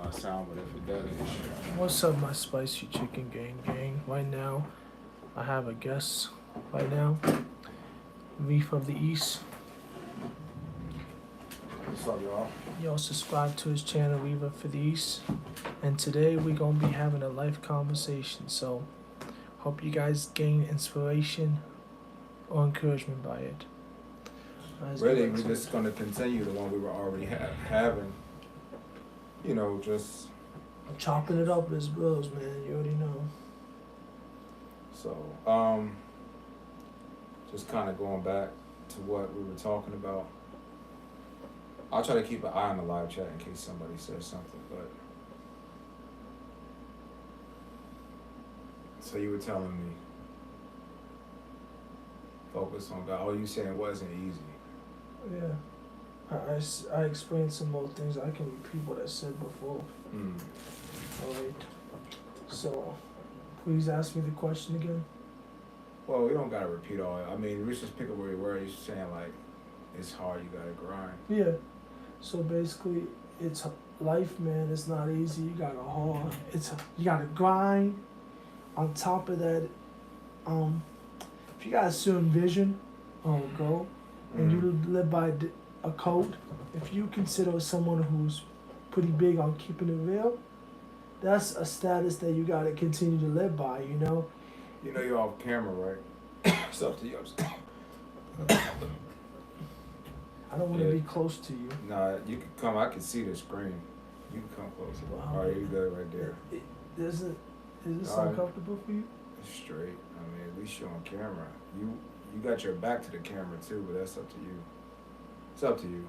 my sound, but if it doesn't, it should. What's up, my spicy chicken gang? Right now, I have a guest. Right now, Reef of the East. What's up, y'all? Y'all subscribe to his channel, Reef for the East. And today we're gonna be having a life conversation. So, hope you guys gain inspiration or encouragement by it. Really, we're just going to continue the one we were already having. You know, just chopping it up as bros, man. You already know. So, just kind of going back to what we were talking about. I'll try to keep an eye on the live chat in case somebody says something, but. So you were telling me, focus on God. Oh, you saying it wasn't easy. Yeah. I explained some more things. I can repeat what I said before. Alright. So, please ask me the question again. Well, we don't gotta repeat all it. I mean, we just pick up where you were. You're saying like, it's hard. You gotta grind. Yeah. So basically, it's life, man. It's not easy. You gotta hard. You gotta grind. On top of that, if you got a certain vision or a goal, and you live by a code, if you consider someone who's pretty big on keeping it real, that's a status that you gotta continue to live by, you know? You know you're off camera, right? It's up to you. I don't want to be close to you. Nah, you can come. I can see the screen. You can come closer. Wow. All right, you good right there. Is this All right. uncomfortable for you? It's straight. I mean, at least you're on camera. You got your back to the camera too, but that's up to you. It's up to you.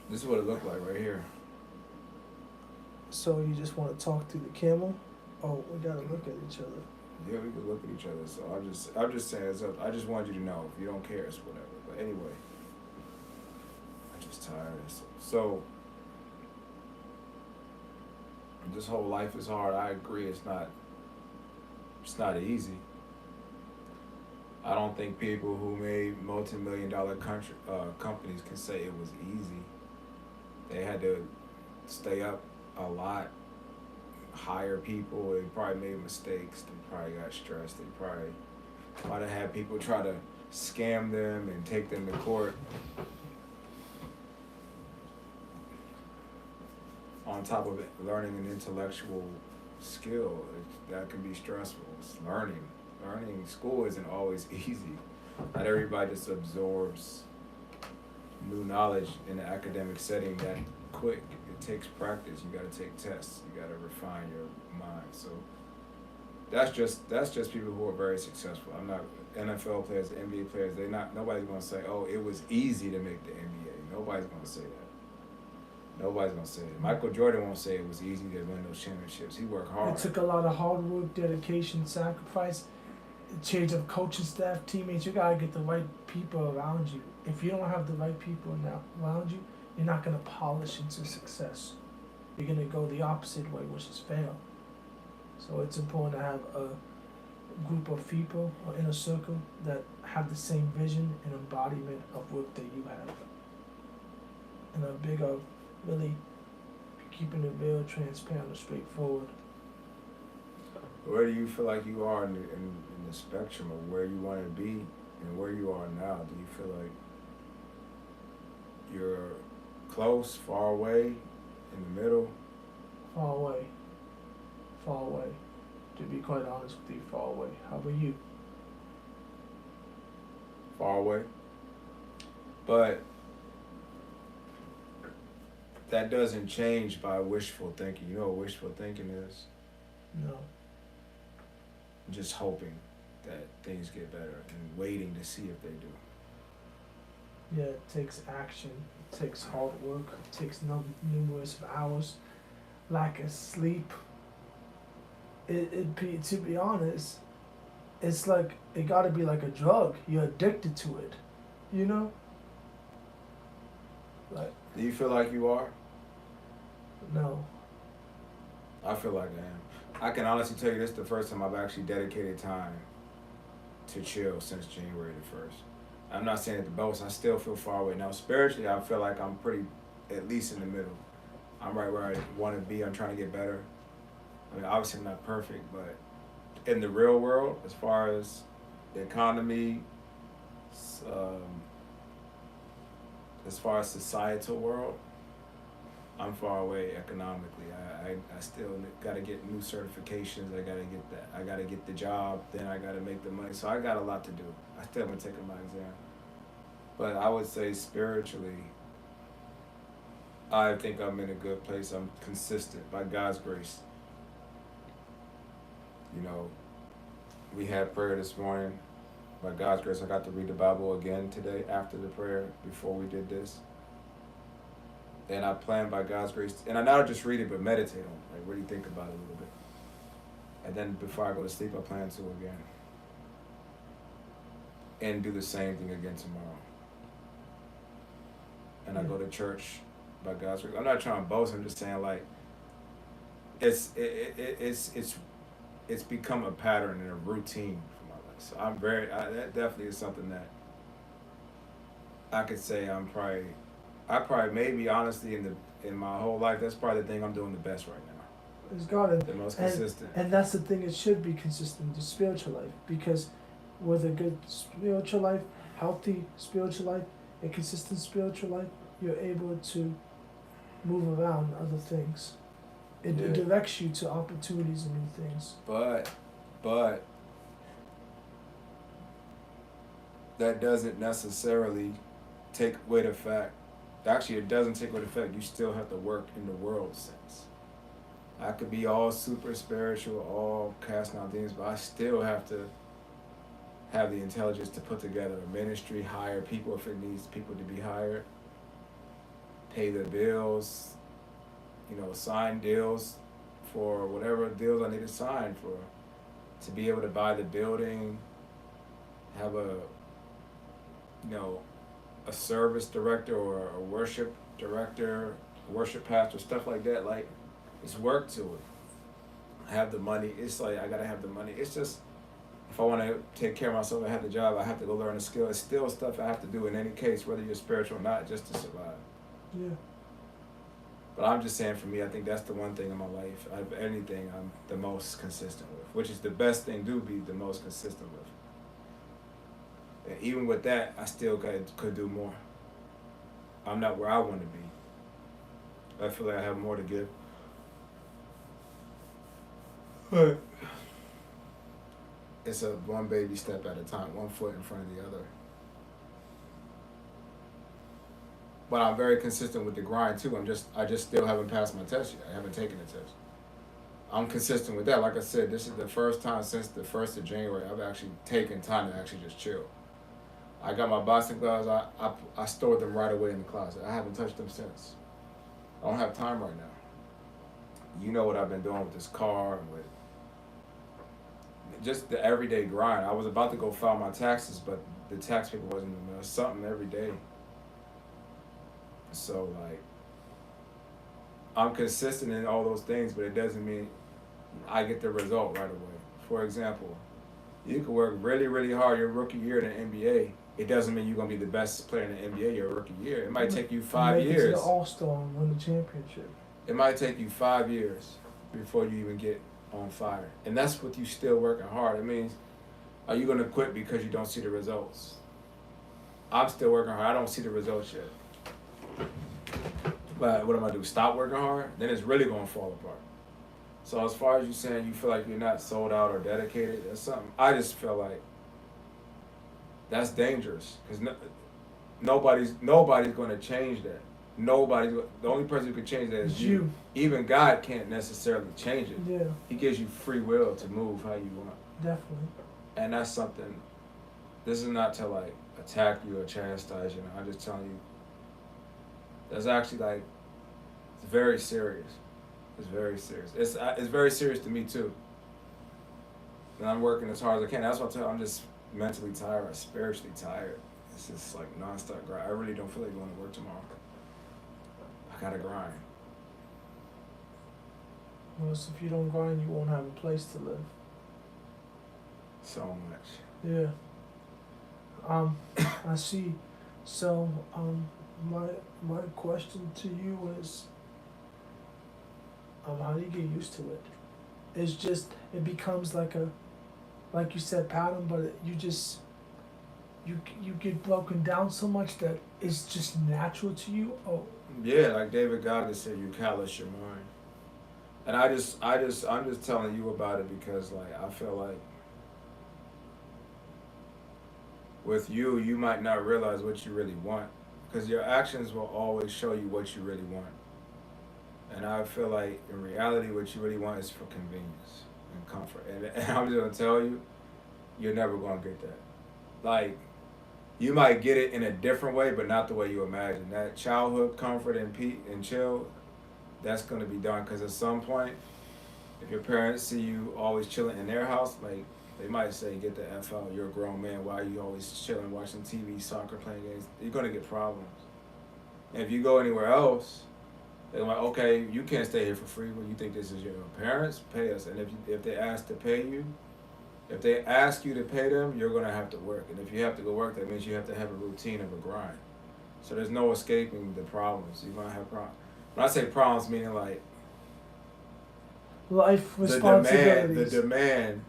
This is what it looked like right here. So you just want to talk through the camera? Oh, we gotta look at each other. Yeah, we could look at each other. So I'm just saying it's up. I just wanted you to know. If you don't care, it's whatever. But anyway, I'm just tired. So this whole life is hard. I agree. It's not easy. I don't think people who made multi-million-dollar companies can say it was easy. They had to stay up a lot, hire people. They probably made mistakes. They probably got stressed. They probably might have had people try to scam them and take them to court. On top of it, learning an intellectual skill, that can be stressful. It's learning. School isn't always easy. Not everybody just absorbs new knowledge in an academic setting that quick. It takes practice. You got to take tests. You got to refine your mind. So that's just people who are very successful. I'm not NFL players, NBA players. Nobody's going to say, "Oh, it was easy to make the NBA." Nobody's going to say that. Nobody's going to say it. Michael Jordan won't say it was easy to win those championships. He worked hard. It took a lot of hard work, dedication, sacrifice, change of coaching staff, teammates. You got to get the right people around you. If you don't have the right people around you, you're not going to polish into success. You're going to go the opposite way, which is fail. So it's important to have a group of people or inner circle that have the same vision and embodiment of work that you have. And a big of really keeping it real, transparent, and straightforward. Where do you feel like you are in the spectrum of where you want to be and where you are now? Do you feel like you're close, far away, in the middle? Far away. Far away. To be quite honest with you, far away. How about you? Far away. But that doesn't change by wishful thinking. You know what wishful thinking is? No. Just hoping that things get better and waiting to see if they do. Yeah, it takes action. It takes hard work. It takes numerous hours. Lack of sleep. To be honest, it's like, it gotta be like a drug. You're addicted to it. You know? Like. Do you feel like you are? No. I feel like I am. I can honestly tell you this is the first time I've actually dedicated time to chill since January the 1st. I'm not saying at the most, I still feel far away. Now spiritually, I feel like I'm pretty at least in the middle. I'm right where I want to be. I'm trying to get better. I mean, obviously I'm not perfect, but in the real world, as far as the economy, um, as far as societal world, I'm far away economically. I still got to get new certifications. I got to get that. I got to get the job. Then I got to make the money. So I got a lot to do. I still haven't taken my exam. But I would say spiritually, I think I'm in a good place. I'm consistent by God's grace. You know, we had prayer this morning. By God's grace, I got to read the Bible again today after the prayer before we did this. And I plan by God's grace, and I not just read it, but meditate on it, like really think about it a little bit. And then before I go to sleep, I plan to again. And do the same thing again tomorrow. And I go to church by God's grace. I'm not trying to boast, I'm just saying like, it's become a pattern and a routine for my life. So that definitely is something that I could say I probably maybe honestly in my whole life, that's probably the thing I'm doing the best right now. It's got it. The most consistent. And that's the thing, it should be consistent, the spiritual life. Because with a good spiritual life, healthy spiritual life, a consistent spiritual life, you're able to move around other things. It directs you to opportunities and new things. But that doesn't necessarily take away the fact. Actually, it doesn't take away the fact you still have to work in the world sense. I could be all super spiritual, all casting out demons, but I still have to have the intelligence to put together a ministry, hire people if it needs people to be hired, pay the bills, sign deals for whatever deals I need to sign for, to be able to buy the building, have a service director or a worship director, worship pastor, stuff like that. Like, it's work to it. I have the money. It's like I gotta have the money. It's just, if I want to take care of myself, I have the job, I have to go learn a skill. It's still stuff I have to do in any case, whether you're spiritual or not, just to survive. Yeah. But I'm just saying, for me, I think that's the one thing in my life, anything I'm the most consistent with, which is the best thing to be the most consistent with. And even with that, I still could do more. I'm not where I want to be. I feel like I have more to give. But it's a one baby step at a time, one foot in front of the other. But I'm very consistent with the grind too. I just still haven't passed my test yet. I haven't taken the test. I'm consistent with that. Like I said, this is the first time since the 1st of January I've actually taken time to actually just chill. I got my boxing gloves. I stored them right away in the closet. I haven't touched them since. I don't have time right now. You know what I've been doing with this car and with just the everyday grind. I was about to go file my taxes, but the tax paper wasn't in the mail. Something every day. So, like, I'm consistent in all those things, but it doesn't mean I get the result right away. For example, you can work really, really hard your rookie year in the NBA. It doesn't mean you're going to be the best player in the NBA your rookie year. It might take you 5 years. Make it to the All-Star and win the championship. It might take you 5 years before you even get on fire. And that's with you still working hard. It means, are you going to quit because you don't see the results? I'm still working hard. I don't see the results yet. But what am I going to do? Stop working hard? Then it's really going to fall apart. So as far as you saying you feel like you're not sold out or dedicated, that's something. I just feel like that's dangerous because nobody's going to change that. The only person who can change that is you. Even God can't necessarily change it. Yeah. He gives you free will to move how you want. Definitely. And that's something. This is not to like attack you or chastise you. I'm just telling you. That's actually like, it's very serious. It's very serious. It's very serious to me too. And I'm working as hard as I can. That's why I tell you, I'm just mentally tired or spiritually tired. It's just like nonstop grind. I really don't feel like going to work tomorrow. I gotta grind. Well, so if you don't grind, you won't have a place to live. So much. Yeah. I see. So, my question to you is, how do you get used to it? It's just it becomes like you said, pattern, but you get broken down so much that it's just natural to you. Oh, Yeah, like David Goggins said, you callous your mind. And I'm just telling you about it because, like, I feel like with you, you might not realize what you really want because your actions will always show you what you really want. And I feel like in reality, what you really want is for convenience and comfort. And I'm just gonna tell you, you're never gonna get that. Like, you might get it in a different way, but not the way you imagine. That childhood comfort and and chill, that's gonna be done. Cause at some point, if your parents see you always chilling in their house, like they might say, "Get the f out! You're a grown man. Why are you always chilling, watching TV, soccer, playing games?" You're gonna get problems. And if you go anywhere else, they're like, "Okay, you can't stay here for free. Well, you think this is your parents? Pay us." And if they ask to pay you, if they ask you to pay them, you're gonna have to work. And if you have to go work, that means you have to have a routine of a grind. So there's no escaping the problems. You're gonna have problems. When I say problems, meaning like life the demand, responsibilities. the demand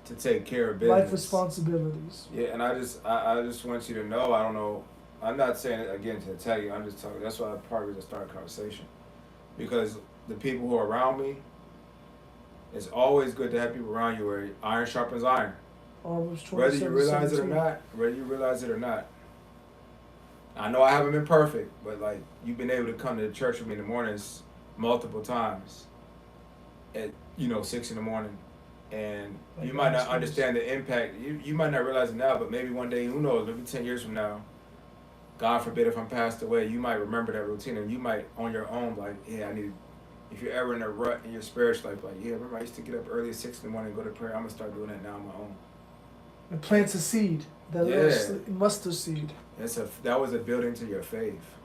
to take care of business. Life responsibilities. Yeah, and I just want you to know. I don't know. I'm not saying it again to tell you. I'm just talking. That's why I probably just start a conversation, because the people who are around me. It's always good to have people around you where iron sharpens iron. Whether you realize it or not, I know I haven't been perfect, but like you've been able to come to church with me in the mornings multiple times at 6 in the morning, and Like you might not God's understand the impact. You might not realize it now, but maybe one day, who knows? Maybe 10 years from now, God forbid if I'm passed away, you might remember that routine, and you might on your own like, yeah, I need. If you're ever in a rut in your spiritual life, like, yeah, remember I used to get up early at 6 in the morning and go to prayer. I'm gonna start doing that now on my own. It plants a seed, that little mustard seed. That was a building to your faith.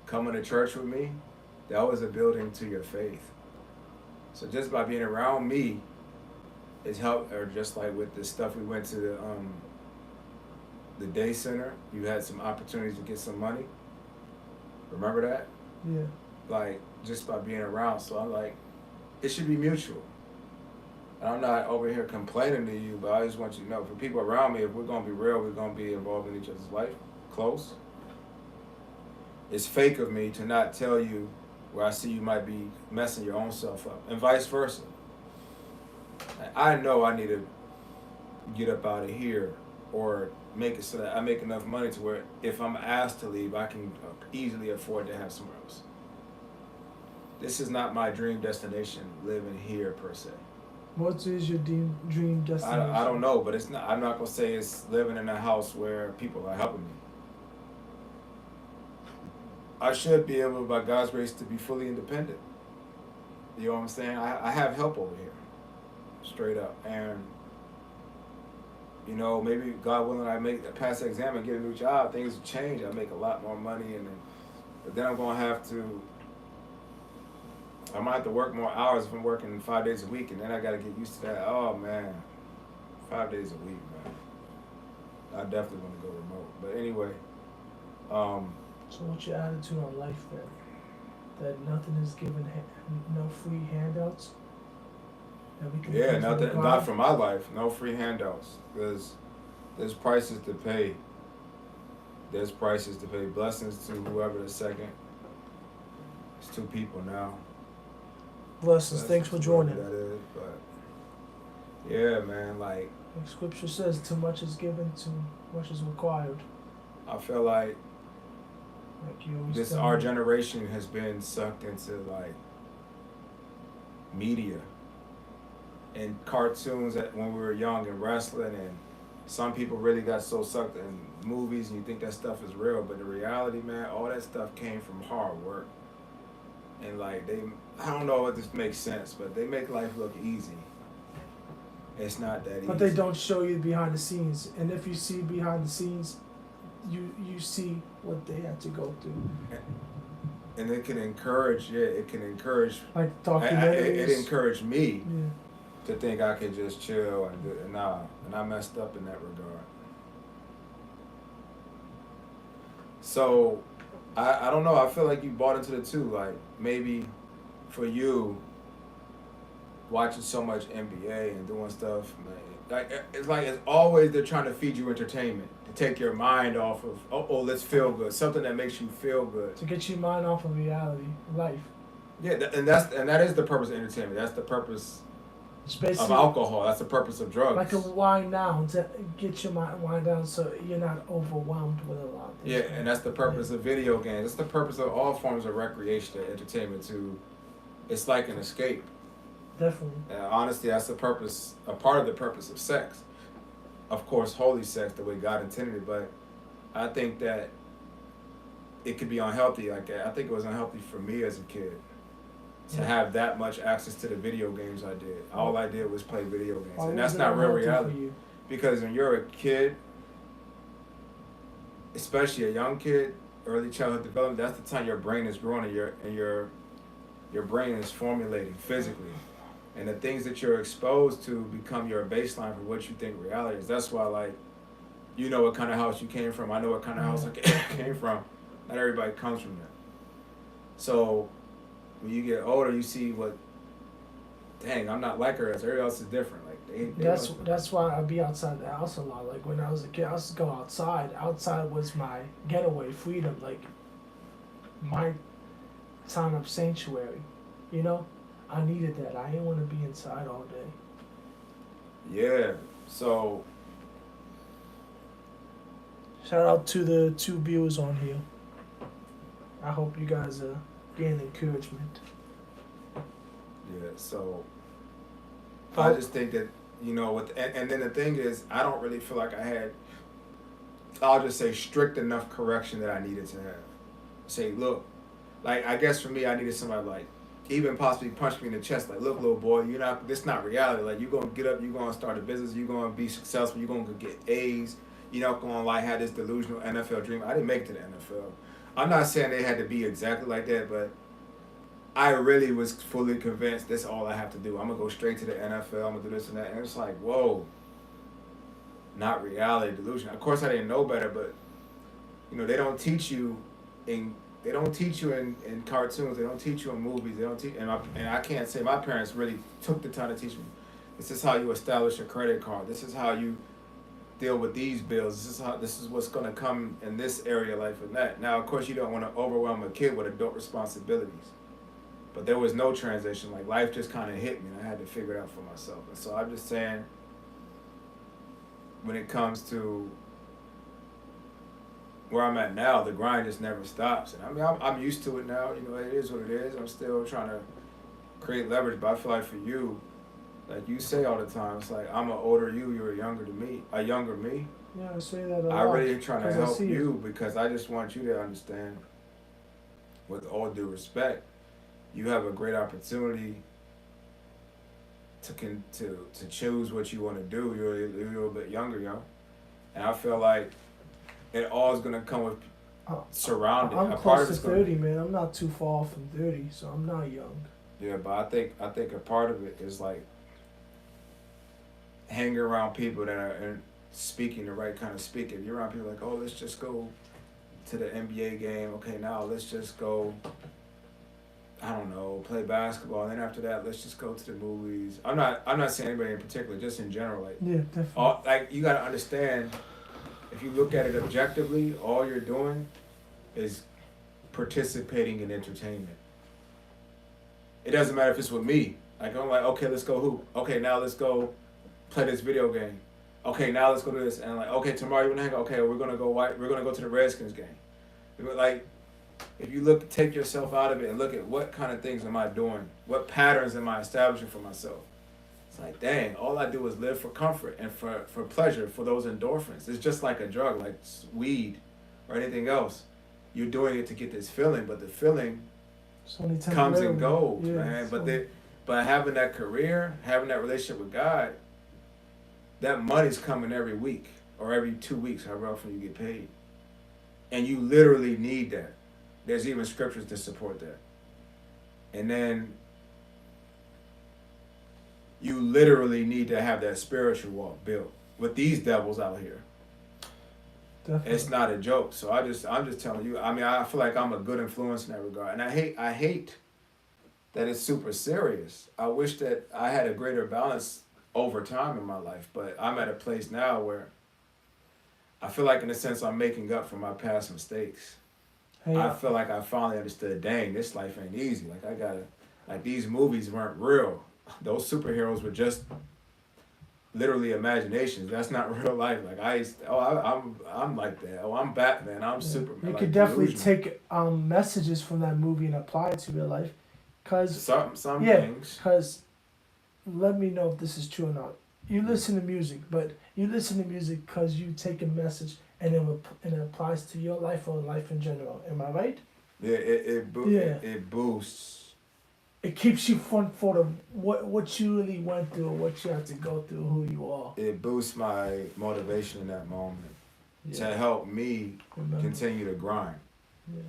Coming to church with me, that was a building to your faith. So just by being around me, it's helped. Or just like with the stuff we went to the day center, you had some opportunities to get some money. Remember that? Yeah. Like just by being around. So I'm like, it should be mutual. And I'm not over here complaining to you, but I just want you to know, for people around me, if we're gonna be real, we're gonna be involved in each other's life, close. It's fake of me to not tell you where I see you might be messing your own self up, and vice versa. I know I need to get up out of here or make it so that I make enough money to where if I'm asked to leave, I can easily afford to have somewhere else. This is not my dream destination, living here per se. What is your dream destination? I don't know, but it's not. I'm not gonna say it's living in a house where people are helping me. I should be able, by God's grace, to be fully independent. You know what I'm saying? I have help over here, straight up, and maybe God willing, I pass the exam and get a new job. Things will change. I make a lot more money, but then I'm gonna have to. I might have to work more hours if I'm working 5 days a week, and then I gotta get used to that. Oh man, 5 days a week, man. I definitely want to go remote. But anyway, So what's your attitude on life then? That nothing is given, no free handouts? Everything yeah, comes from God? not for my life. No free handouts. There's prices to pay. There's prices to pay. Blessings to whoever the second. It's 2 people now. Blessings. Thanks for joining. That is, but yeah, man, like Scripture says, too much is given, too much is required. I feel like you always our generation has been sucked into like media and cartoons when we were young, and wrestling, and some people really got so sucked in movies, and you think that stuff is real, but the reality, man, all that stuff came from hard work. And like I don't know if this makes sense, but they make life look easy. It's not that easy. But they don't show you behind the scenes. And if you see behind the scenes, you see what they had to go through. And it can encourage, like documentaries. It encouraged me to think I could just chill and I messed up in that regard. So I don't know. I feel like you bought into the two. Like maybe for you, watching so much NBA and doing stuff, man. Like it's always they're trying to feed you entertainment to take your mind off of let's feel good, something that makes you feel good. To get your mind off of reality, life. Yeah, and that is the purpose of entertainment. That's the purpose It's of basically alcohol. That's the purpose of drugs. like a wind down to get your mind wind down so you're not overwhelmed with a lot of things. Yeah, and that's the purpose of video games. That's the purpose of all forms of recreation and entertainment. It's like an escape. Definitely. And honestly, that's the purpose, a part of the purpose of sex. Of course, holy sex, the way God intended it, but I think that it could be unhealthy. Like I think it was unhealthy for me as a kid to have that much access to the video games I did. All I did was play video games, Why and was that's it not real unhealthy for reality. you? Because when you're a kid, especially a young kid, early childhood development, that's the time your brain is growing and your brain is formulating physically. And the things that you're exposed to become your baseline for what you think reality is. That's why, like, you know what kind of house you came from. I know what kind of house I came from. Not everybody comes from that. So when you get older, you see dang, I'm not like her. Everybody else is different. Like That's why I'd be outside the house a lot. Like when I was a kid, I used to go outside. Outside was my getaway, freedom, like my time of sanctuary. You know, I needed that. I didn't want to be inside all day. Yeah. So Shout out to the 2 viewers on here. I hope you guys are getting encouragement. yeah. So I just think that and then the thing is, I don't really feel like I had. I'll just say strict enough correction that I needed to have. Say, look, like I guess for me, I needed somebody like even possibly punch me in the chest. Like, look, little boy, this not reality. Like, you're gonna get up, you're gonna start a business, you're gonna be successful, you're gonna get A's. You're not gonna like have this delusional NFL dream. I didn't make it to the NFL. I'm not saying they had to be exactly like that, but I really was fully convinced that's all I have to do. I'm gonna go straight to the NFL. I'm gonna do this and that, and it's like, whoa, not reality, delusion. Of course, I didn't know better, but they don't teach you in cartoons. They don't teach you in movies. They don't teach, and I can't say my parents really took the time to teach me. This is how you establish a credit card. This is how you deal with these bills. This is what's gonna come in this area, like for that. Now, of course, you don't want to overwhelm a kid with adult responsibilities, but there was no transition. Like life just kind of hit me, and I had to figure it out for myself. And so I'm just saying, when it comes to where I'm at now, the grind just never stops. And I mean, I'm used to it now. It is what it is. I'm still trying to create leverage, but I feel like for you, like you say all the time, it's like I'm an older you, you're a younger me. Yeah, I say that a lot. I really trying to help you you because I just want you to understand, with all due respect, you have a great opportunity to choose what you want to do. You're a little bit younger, and I feel like it all is gonna come with surrounding. I'm close to 30, man. I'm not too far from 30, so I'm not young. Yeah, but I think a part of it is like hanging around people that are speaking the right kind of speaking. If you're around people like, oh, let's just go to the NBA game. Okay, now let's just go, I don't know, play basketball. And then after that, let's just go to the movies. I'm not saying anybody in particular, just in general. Like, yeah, definitely. Like you got to understand, if you look at it objectively, all you're doing is participating in entertainment. It doesn't matter if it's with me. Like I'm like, okay, let's go hoop. Okay, now let's go play this video game. Okay, now let's go do this. And like, okay, tomorrow you wanna hang out? Okay, we're gonna go to the Redskins game. Like, if you take yourself out of it and look at what kind of things am I doing, what patterns am I establishing for myself? It's like, dang, all I do is live for comfort and for pleasure, for those endorphins. It's just like a drug, like weed or anything else. You're doing it to get this feeling, but the feeling comes and goes, man. But having that career, having that relationship with God, that money's coming every week or every 2 weeks, however often you get paid. And you literally need that. There's even scriptures to support that. And then you literally need to have that spiritual walk built with these devils out here. Definitely. It's not a joke. So I'm just telling you. I mean, I feel like I'm a good influence in that regard, and I hate that it's super serious. I wish that I had a greater balance over time in my life, but I'm at a place now where I feel like, in a sense, I'm making up for my past mistakes. Hey, I feel like I finally understood. Dang, this life ain't easy. Like I gotta, like these movies weren't real. Those superheroes were just literally imaginations. That's not real life. Like I'm like that. Oh, I'm Batman. I'm yeah. Superman. You Like could definitely delusional. take messages from that movie and apply it to real life, cause Some yeah, things. cause let me know if this is true or not. You listen to music, but you listen to music because you take a message and it applies to your life or life in general. Am I right? Yeah, Yeah. it boosts. It keeps you front foot of what you really went through, or what you have to go through, who you are. It boosts my motivation in that moment to Yeah. help me Remember. continue to grind. Yeah.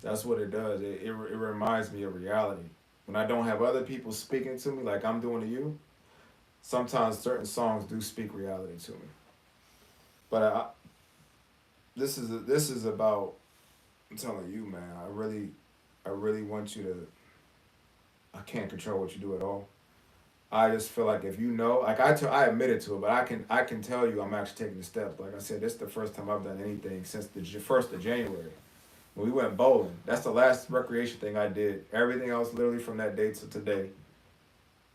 That's what it does. It reminds me of reality. When I don't have other people speaking to me like I'm doing to you, sometimes certain songs do speak reality to me. But this is about. I'm telling you, man. I really want you to. I can't control what you do at all. I just feel like if you know, like I admitted to it, but I can tell you I'm actually taking the steps. Like I said, this is the first time I've done anything since the 1st of January. When we went bowling, that's the last recreation thing I did. Everything else, literally from that day to today,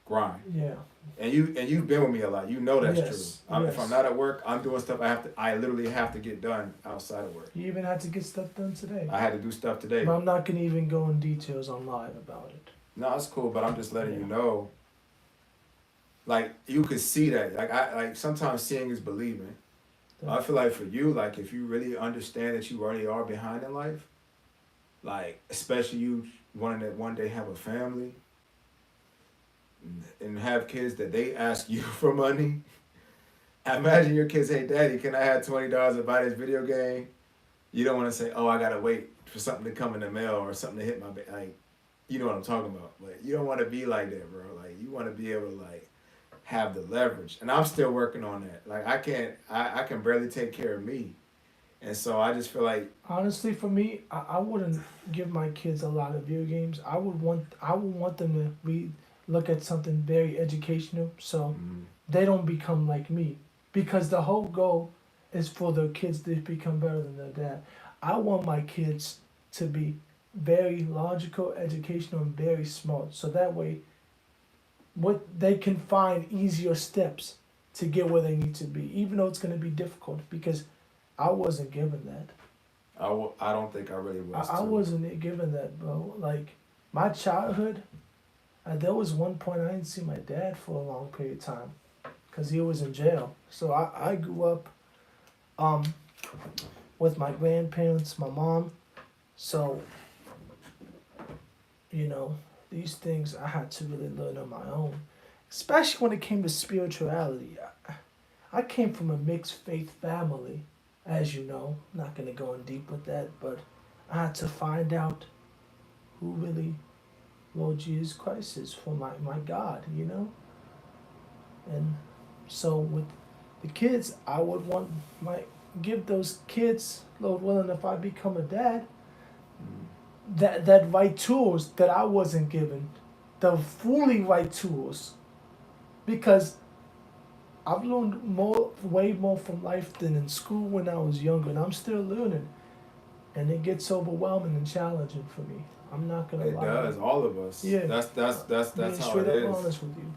grind. Yeah. And you've been with me a lot. You know that's Yes. true. Yes. If I'm not at work, I'm doing stuff I literally have to get done outside of work. You even had to get stuff done today. I had to do stuff today. But I'm not gonna even go in details on live about it. No, it's cool, but I'm just letting Yeah. you know. Like you could see that. Like sometimes seeing is believing. I feel like for you, like if you really understand that you already are behind in life, like especially you wanting to one day have a family and have kids that they ask you for money. Imagine your kids, hey daddy, can I have $20 to buy this video game? You don't want to say, oh, I gotta wait for something to come in the mail or something to hit my like, you know what I'm talking about. Like you don't want to be like that, bro. Like you want to be able to like have the leverage, and I'm still working on that. Like I can barely take care of me, and so I just feel like Honestly, for me, I wouldn't give my kids a lot of video games. I would want them to look at something very educational, so they don't become like me. Because the whole goal is for the kids to become better than their dad. I want my kids to be very logical, educational, and very smart. So that way, what they can find easier steps to get where they need to be, even though it's going to be difficult. Because I wasn't given that. I don't think I really was. I wasn't given that, bro. Like my childhood, there was one point I didn't see my dad for a long period of time, cause he was in jail. So I grew up, with my grandparents, my mom. So, you know, these things I had to really learn on my own, especially when it came to spirituality. I came from a mixed faith family, as you know. I'm not gonna go in deep with that, but I had to find out who really Lord Jesus Christ is for my God, you know? And so with the kids, I would give those kids, Lord willing, if I become a dad, that right tools that I wasn't given, the fully right tools, because I've learned way more from life than in school when I was younger, and I'm still learning, and it gets overwhelming and challenging for me. I'm not gonna lie. It does, all of us. Yeah. That's Being how straight it up is. honest with you.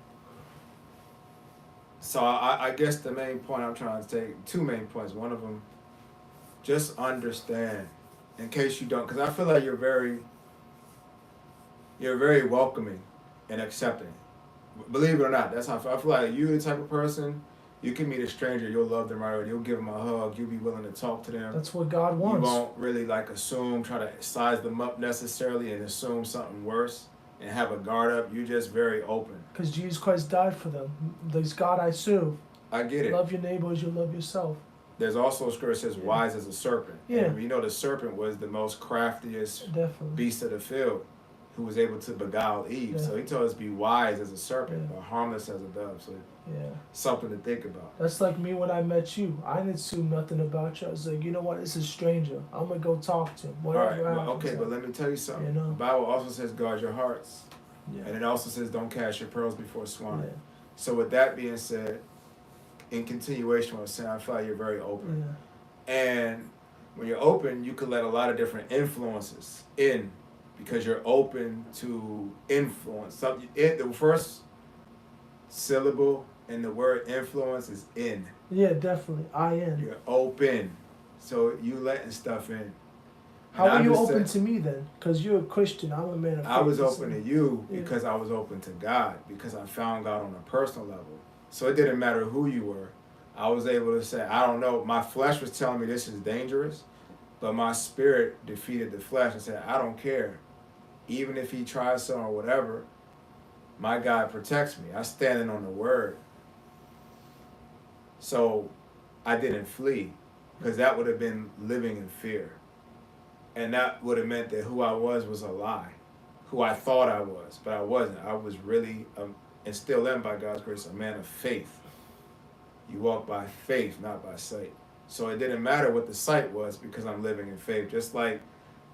So I guess the main point I'm trying to take, two main points. One of them, just understand, in case you don't, because I feel like you're very welcoming and accepting. Believe it or not, that's how I feel like you're the type of person, you can meet a stranger, you'll love them right away, you'll give them a hug, you'll be willing to talk to them. That's what God wants. You won't really like assume, try to size them up necessarily and assume something worse and have a guard up. You're just very open. Because Jesus Christ died for them. This God I serve. I get it. Love your neighbor as you love yourself. There's also a scripture that says wise as a serpent. Yeah. And we know the serpent was the most craftiest Definitely. beast of the field. who was able to beguile Eve. Yeah. So he told us be wise as a serpent, Yeah. but harmless as a dove. So Yeah. something to think about. That's like me when I met you. I didn't assume nothing about you. I was like, you know what? It's a stranger. I'm gonna go talk to him. All Whatever right, well, happens. okay, but let me tell you something. You know? The Bible also says guard your hearts. Yeah. And it also says don't cast your pearls before swine. Yeah. So with that being said, in continuation what I was saying, I feel like you're very open. Yeah. And when you're open, you can let a lot of different influences in because you're open to influence. The first syllable in the word influence is in. Yeah, definitely. I am. You're open. So you letting stuff in. How And are I'm you just open saying- to me then? Because you're a Christian. I'm a man of faith. I was open to you Yeah. because I was open to God, because I found God on a personal level. So it didn't matter who you were. I was able to say, I don't know. My flesh was telling me this is dangerous, but my spirit defeated the flesh and said, I don't care. Even if he tries something or whatever, my God protects me. I standing on the word. So I didn't flee because that would have been living in fear. And that would have meant that who I was a lie. Who I thought I was, but I wasn't. I was really, and still am by God's grace, a man of faith. You walk by faith, not by sight. So it didn't matter what the sight was because I'm living in faith. Just like,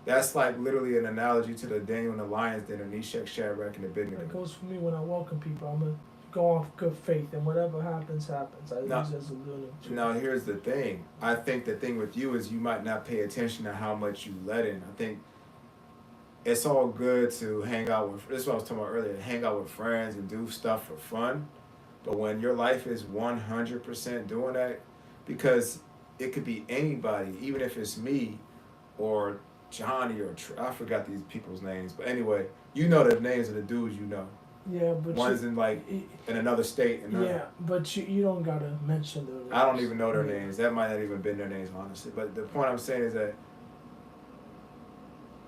that's like literally an analogy to the Daniel and the Lions Den of Meshach, Shadrach, and It Abednego. goes for me when I welcome people. I'm going to go off good faith, and whatever happens, happens. I Now- use it as a learning tool. Now here's the thing. I think the thing with you is you might not pay attention to how much you let in. I think it's all good to hang out with, this is what I was talking about earlier, hang out with friends and do stuff for fun. But when your life is 100% doing that, because it could be anybody, even if it's me or Johnny or I forgot these people's names. But anyway, you know the names of the dudes you know. Yeah, but One's in like in another state. And yeah, but you don't gotta mention their names. I don't even know their Yeah. names. That might not even been their names, honestly. But the point I'm saying is that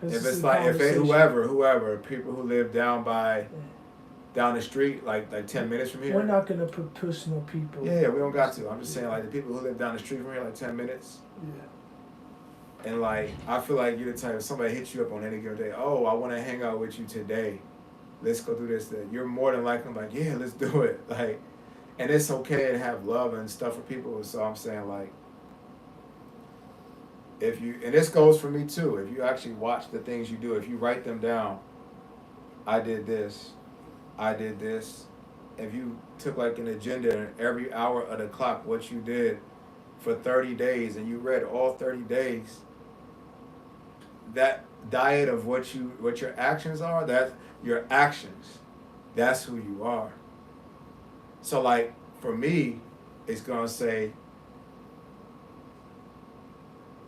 if it's like whoever people who live down the street, like 10 minutes from here. We're not gonna put personal people. Yeah, we don't got to. I'm just saying like the people who live down the street from here, like 10 minutes. Yeah. And like I feel like you're the type if somebody hits you up on any given day, oh, I want to hang out with you today. Let's go do this. That you're more than likely like, yeah, let's do it. Like, and it's okay to have love and stuff for people. So I'm saying like, if you, and this goes for me too. If you actually watch the things you do, if you write them down, I did this, I did this. If you took like an agenda and every hour of the clock what you did for 30 days and you read all 30 days, that diet of what your actions are, that's your actions. That's who you are. So like for me, it's gonna say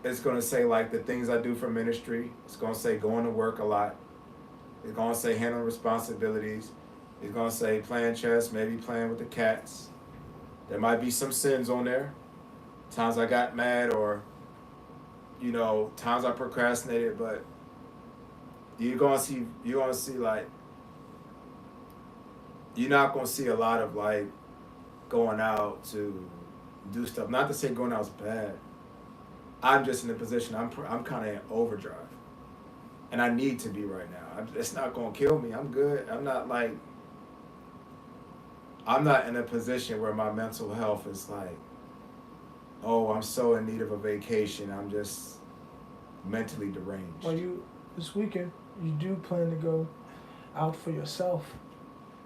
like the things I do for ministry. It's gonna say going to work a lot. It's gonna say handling responsibilities. It's gonna say playing chess, maybe playing with the cats. There might be some sins on there. Times I got mad or, times I procrastinated, but you're gonna see like, you're not gonna see a lot of like going out to do stuff. Not to say going out is bad. I'm just in a position, I'm kind of in overdrive. And I need to be right now. It's not gonna kill me. I'm good. I'm not in a position where my mental health is like, oh, I'm so in need of a vacation. I'm just mentally deranged. Well, this weekend, you do plan to go out for yourself.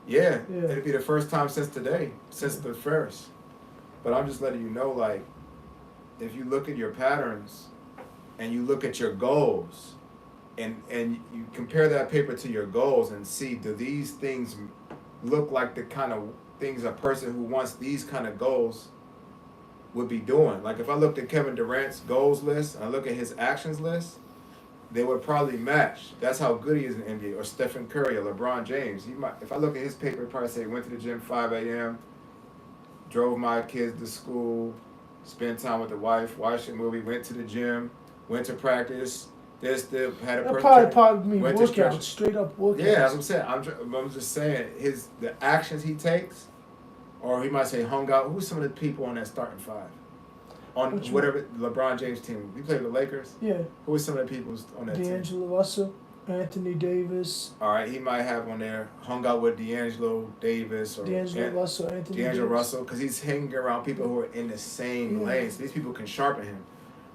Yeah, Yeah. it'll be the first time since today, since the first. But I'm just letting you know, like, if you look at your patterns and you look at your goals and you compare that paper to your goals and see, do these things look like the kind of things a person who wants these kind of goals would be doing? Like if I looked at Kevin Durant's goals list and I look at his actions list, they would probably match. That's how good he is in the NBA. Or Stephen Curry or LeBron James. If I look at his paper, he'd probably say went to the gym 5 a.m., drove my kids to school, spent time with the wife, watched a movie, went to the gym, went to practice, had a That person. probably mean went to stretch. workout, straight up workout. Yeah, that's what I'm saying. I'm just saying the actions he takes, or he might say hung out. Who's some of the people on that starting five? On whatever LeBron James team, he played with the Lakers. Yeah. Who are some of the people on that team? D'Angelo Russell. Anthony Davis. All right, he might have on there hung out with D'Angelo Davis or Anthony D'Angelo Davis. Russell, because he's hanging around people who are in the same lane. So these people can sharpen him.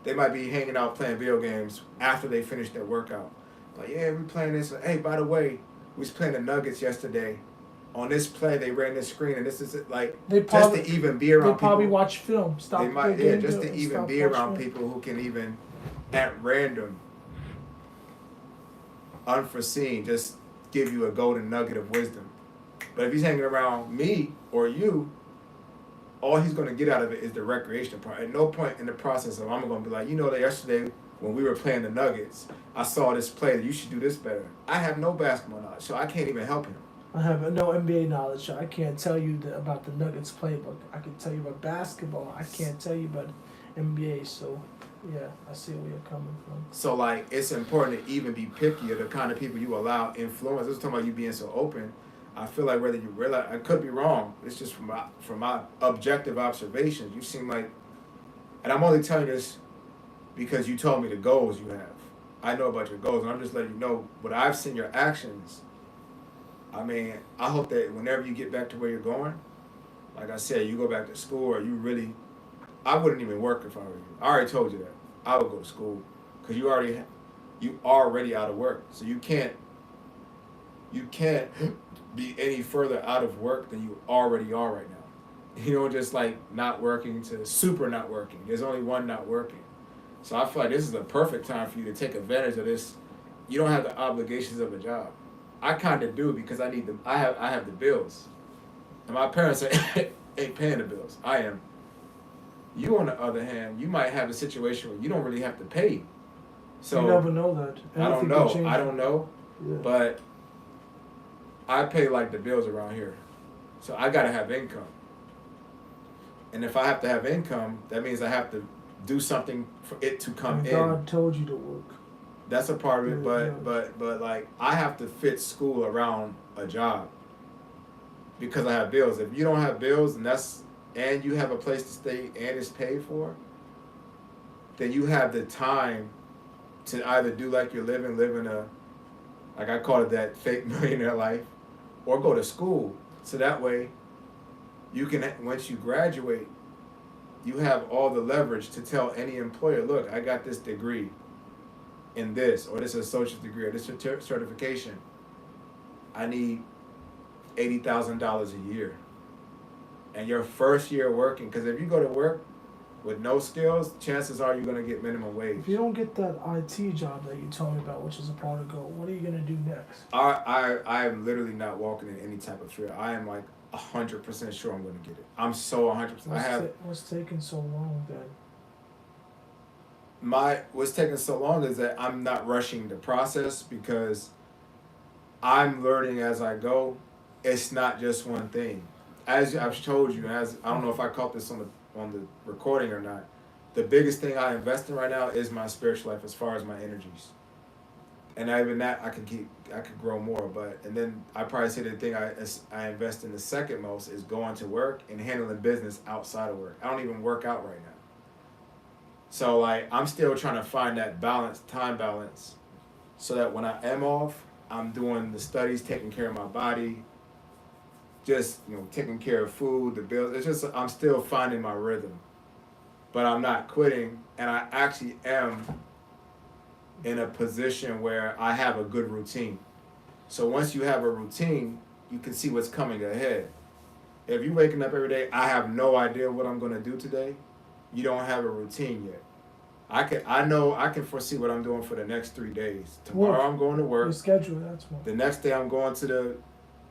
They might be hanging out playing video games after they finish their workout. Like, yeah, we playing this. Hey, by the way, we was playing the Nuggets yesterday. On this play, they ran this screen, and this is it. Like, just to even be around people. They probably watch film. They might, just to even be around people who can even, at random, unforeseen, just give you a golden nugget of wisdom. But if he's hanging around me or you, all he's going to get out of it is the recreation part. At no point in the process of I'm going to be like, that yesterday when we were playing the Nuggets, I saw this play that you should do this better. I have no basketball knowledge, so I can't even help him. I have no NBA knowledge, so I can't tell you about the Nuggets playbook. I can tell you about basketball. I can't tell you about NBA, so yeah, I see where you're coming from. So, like, it's important to even be picky of the kind of people you allow influence. I was talking about you being so open. I feel like whether you realize, I could be wrong. It's just from my objective observations. You seem like, and I'm only telling you this because you told me the goals you have. I know about your goals, and I'm just letting you know. But I've seen your actions. I mean, I hope that whenever you get back to where you're going, like I said, you go back to school, or you really, I wouldn't even work if I were you. I already told you that. I would go to school because you already out of work, so you can't be any further out of work than you already are right now. Just like not working to super not working. There's only one not working. So I feel like this is a perfect time for you to take advantage of this. You don't have the obligations of a job. I kind of do because I have the bills. And my parents ain't paying the bills. I am. You, on the other hand, you might have a situation where you don't really have to pay. So you never know that. I don't know. Yeah. But I pay like the bills around here. So I gotta have income. And if I have to have income, that means I have to do something for it to come in. God told you to work. That's a part of it, but like I have to fit school around a job because I have bills. If you don't have bills and you have a place to stay and it's paid for, then you have the time to either do like you're live in a, like I call it that fake millionaire life, or go to school. So that way you can, once you graduate, you have all the leverage to tell any employer, look, I got this degree in this, or this associate's degree, or this certification. I need $80,000 a year. And your first year working, because if you go to work with no skills, chances are you're going to get minimum wage. If you don't get that IT job that you told me about, which is a part of goal, what are you going to do next? I am literally not walking in any type of fear. I am like 100% sure I'm going to get it. I'm so 100%. What's taking so long then? What's taking so long is that I'm not rushing the process because I'm learning as I go. It's not just one thing. As I've told you, I don't know if I caught this on the recording or not, the biggest thing I invest in right now is my spiritual life as far as my energies. And even that I could grow more, and then I probably say the thing I invest in the second most is going to work and handling business outside of work. I don't even work out right now. So like I'm still trying to find that time balance, so that when I am off, I'm doing the studies, taking care of my body, just taking care of food, the bills. It's just I'm still finding my rhythm, but I'm not quitting, and I actually am in a position where I have a good routine. So once you have a routine, you can see what's coming ahead. If you're waking up every day, I have no idea what I'm going to do today. You don't have a routine yet. I know I can foresee what I'm doing for the next 3 days. Tomorrow I'm going to work. Your schedule, that's one. The next day I'm going to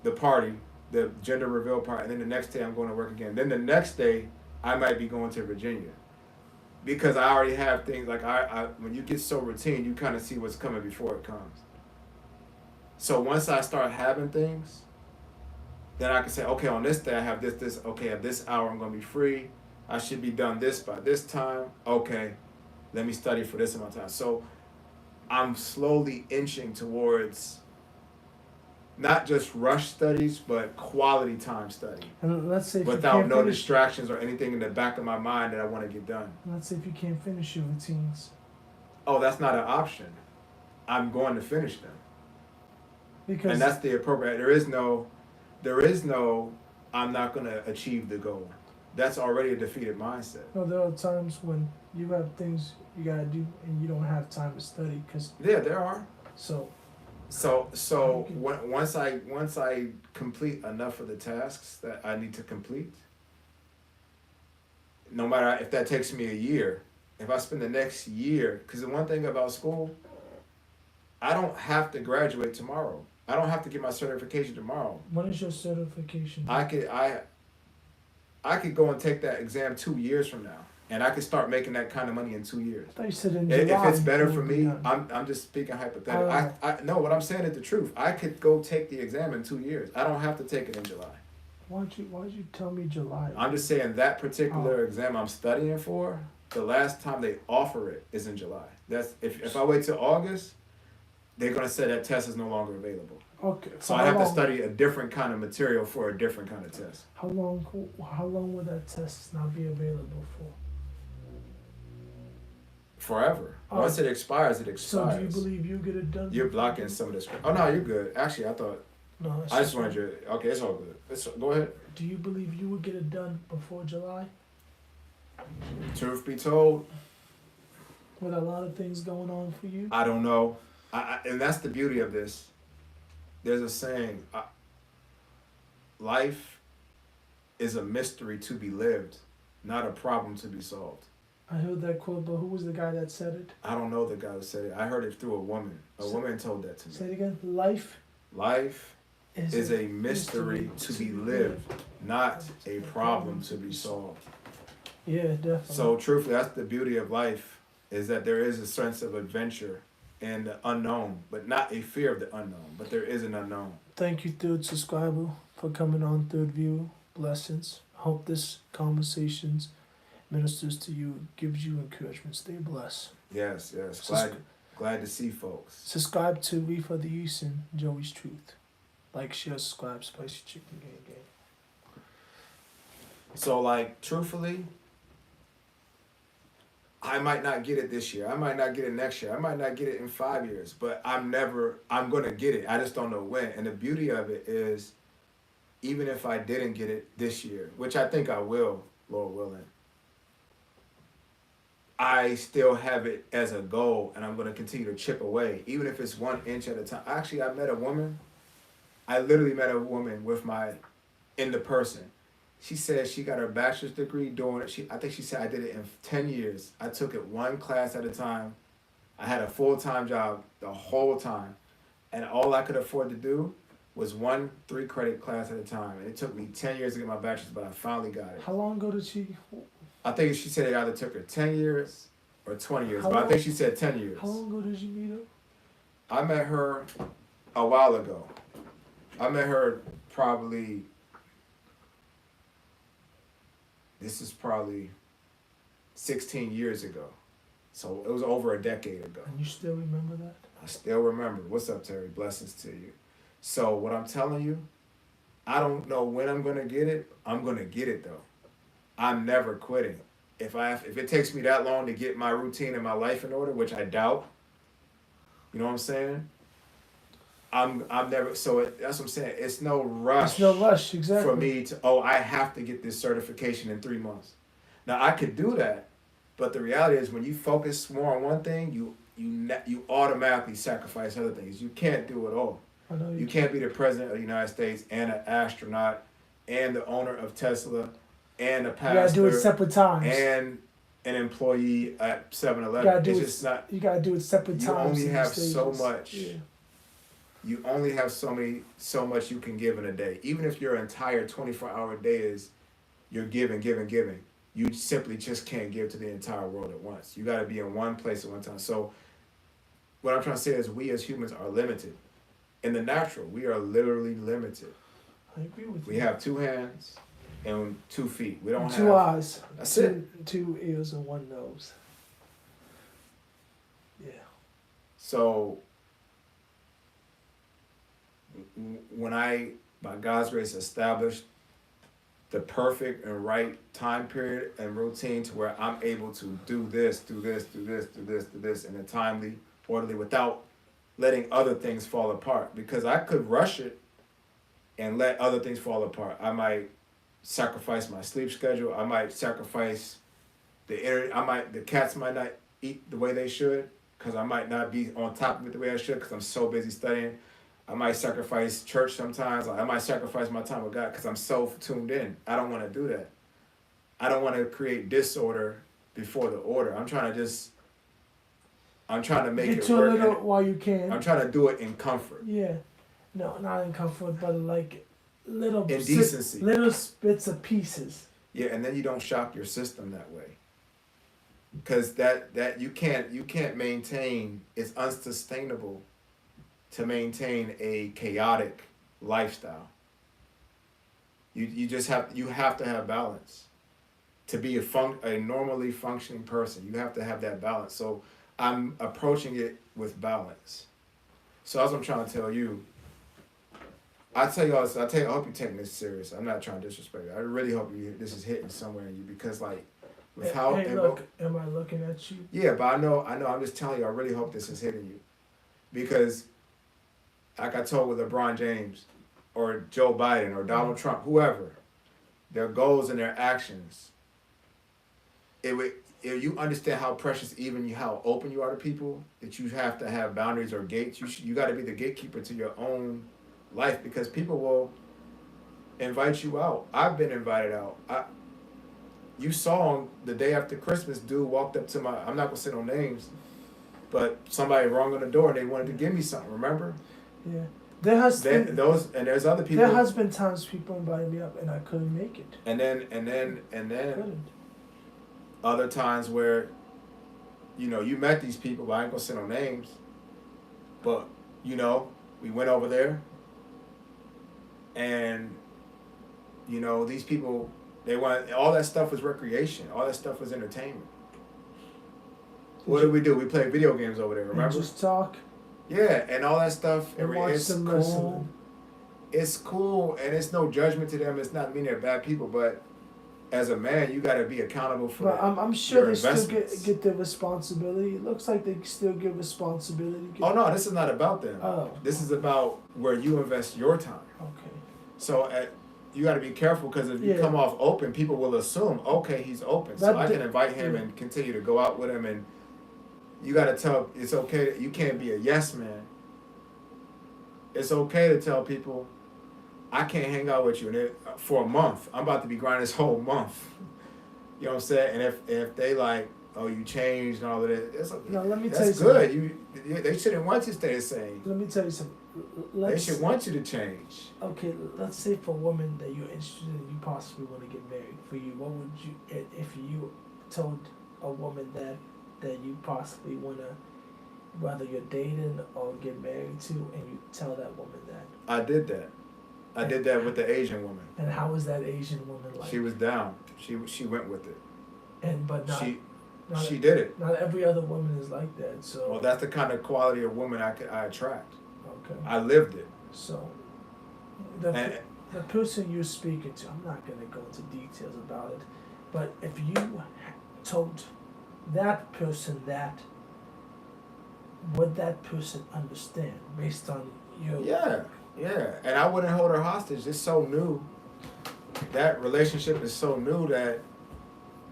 the party, the gender reveal party, and then the next day I'm going to work again. Then the next day I might be going to Virginia. Because I already have things, like when you get so routine, you kind of see what's coming before it comes. So once I start having things, then I can say, okay, on this day I have this, okay, at this hour I'm going to be free. I should be done this by this time. Okay, let me study for this amount of time. So I'm slowly inching towards not just rush studies, but quality time study. And let's say if without no distractions or anything in the back of my mind that I want to get done. Let's say if you can't finish your routines. Oh, that's not an option. I'm going to finish them. Because And that's the appropriate. There is no, I'm not going to achieve the goal. That's already a defeated mindset. no, there are times when you have things you gotta do and you don't have time to study. Cause Yeah, there are. so So once I complete enough of the tasks that I need to complete, no matter if that takes me a year, if I spend the next year, because the one thing about school, I don't have to graduate tomorrow. I don't have to get my certification tomorrow. when is your certification? I could go and take that exam 2 years from now, and I could start making that kind of money in 2 years. I thought you said in If July. it's better you for would be me, done. I'm just speaking hypothetically. I no, what I'm saying is the truth. I could go take the exam in 2 years. I don't have to take it in July. Why did you tell me July? I'm just saying that particular exam I'm studying for, the last time they offer it is in July. That's if I wait till August, they're gonna say that test is no longer available. Okay. So I have to study a different kind of material for a different kind of test. How long will that test not be available for? Forever. Once it expires, it expires. So do you believe you get it done? You're blocking some of this. Oh no, you're good. Actually, I thought. No. That's I just wanted you. Okay, it's all good. Go ahead. Do you believe you would get it done before July? Truth be told, With a lot of things going on for you? I don't know. And that's the beauty of this. There's a saying, life is a mystery to be lived, not a problem to be solved. I heard that quote, but who was the guy that said it? I don't know the guy who said it. I heard it through a woman. A woman told that to me. Say it again. Life is a mystery to be lived, not a problem to be solved. Yeah, definitely. So truthfully, that's the beauty of life, is that there is a sense of adventure and the unknown, but not a fear of the unknown, but there is an unknown. Thank you, third subscriber, for coming on Third View. Blessings. Hope this conversations ministers to you, gives you encouragement. Stay blessed. Yes. Glad to see folks. Subscribe to Reef of the East and Joey's Truth. Like, share, subscribe, Spicy Chicken Gang. So like, truthfully, I might not get it this year. I might not get it next year. I might not get it in 5 years, but I'm going to get it. I just don't know when. And the beauty of it is, even if I didn't get it this year, which I think I will, Lord willing, I still have it as a goal, and I'm going to continue to chip away, even if it's 1 inch at a time. Actually, I literally met a woman in the person. She said she got her bachelor's degree doing it. I think she said I did it in 10 years. I took it 1 class at a time. I had a full-time job the whole time. And all I could afford to do was 1 3-credit class at a time. And it took me 10 years to get my bachelor's, but I finally got it. How long ago did she? I think she said it either took her 10 years or 20 years, but I think she said 10 years. How long ago did you meet her? I met her a while ago. I met her probably... This is probably 16 years ago. So it was over a decade ago. And you still remember that? I still remember. What's up, Terry? Blessings to you. So what I'm telling you, I don't know when I'm going to get it. I'm going to get it, though. I'm never quitting. If it takes me that long to get my routine and my life in order, which I doubt, you know what I'm saying? I'm never, so that's what I'm saying. It's no rush. It's no rush, exactly. For me to, I have to get this certification in 3 months. Now I could do that, but the reality is when you focus more on one thing, you automatically sacrifice other things. You can't do it all. I know you can't be the president of the United States and an astronaut and the owner of Tesla and a pastor. You gotta do it separate times. And an employee at 7-Eleven. You gotta do it separate times. You only have so stages. much. Yeah. You only have so much you can give in a day. Even if your entire 24-hour day is you're giving. You simply just can't give to the entire world at once. You got to be in one place at one time. So what I'm trying to say is we as humans are limited. In the natural, we are literally limited. I agree with you. We have 2 hands and 2 feet. We don't have 2 eyes. That's 2 ears and 1 nose. Yeah. So when I, by God's grace, established the perfect and right time period and routine to where I'm able to do this in a timely, orderly, without letting other things fall apart, because I could rush it and let other things fall apart. I might sacrifice my sleep schedule. I might sacrifice the cats might not eat the way they should, because I might not be on top of it the way I should, because I'm so busy studying. I might sacrifice church sometimes. I might sacrifice my time with God because I'm so tuned in. I don't want to do that. I don't want to create disorder before the order. I'm trying to make it work. Get to it while you can. I'm trying to do it in comfort. Yeah. No, not in comfort, but like little in decency. Little bits of pieces. Yeah, and then you don't shock your system that way. Because that you can't maintain, it's unsustainable to maintain a chaotic lifestyle. You have to have balance. To be a normally functioning person, you have to have that balance. So I'm approaching it with balance. So as I'm trying to tell you, I hope you're taking this serious. I'm not trying to disrespect you. I really hope this is hitting somewhere in you, because like with how look, am I looking at you? Yeah, but I know. I'm just telling you. I really hope this is hitting you, because like I told with LeBron James, or Joe Biden, or Donald Trump, whoever, their goals and their actions. If you understand how precious, how open you are to people, that you have to have boundaries or gates. You got to be the gatekeeper to your own life, because people will invite you out. I've been invited out. You saw him the day after Christmas. Dude walked up to I'm not gonna say no names, but somebody rang on the door and they wanted to give me something. Remember? Yeah. There's other people. There has been times people invited me up and I couldn't make it. And then other times where, you met these people, but I ain't gonna say no names. But we went over there, and these people, they want all that stuff was recreation. All that stuff was entertainment. What did we do? We played video games over there. Remember? And just talk. Yeah, and all that stuff. And watch it's them cool. wrestling. It's cool, and it's no judgment to them. It's not mean they're bad people, but as a man, you got to be accountable for. But I'm sure they still investments. get the responsibility. It looks like they still get responsibility. Oh no, this is not about them. Oh. This is about where you invest your time. Okay. So you got to be careful, because if you come off open, people will assume, okay, he's open, so I can invite him and continue to go out with him. And you got to tell, it's okay. You can't be a yes man. It's okay to tell people, I can't hang out with you for a month. I'm about to be grinding this whole month. You know what I'm saying? And if they like, oh, you changed and all of that, it's okay. No, let me that's tell you good. something. They shouldn't want you to stay the same. Let me tell you something. They should want you to change. Okay, let's say for a woman that you're interested in, you possibly want to get married. For you, what would you, if you told a woman that you possibly want to, whether you're dating or get married to, and you tell that woman that? I did that. I did that with the Asian woman. And how was that Asian woman like? She was down. She went with it. But not she did it. Not every other woman is like that. So. Well, that's the kind of quality of woman I attract. Okay. I lived it. So. The person you're speaking to, I'm not gonna go into details about it, but if you told that person that, would that person understand based on your? Yeah, and I wouldn't hold her hostage. It's so new. That relationship is so new that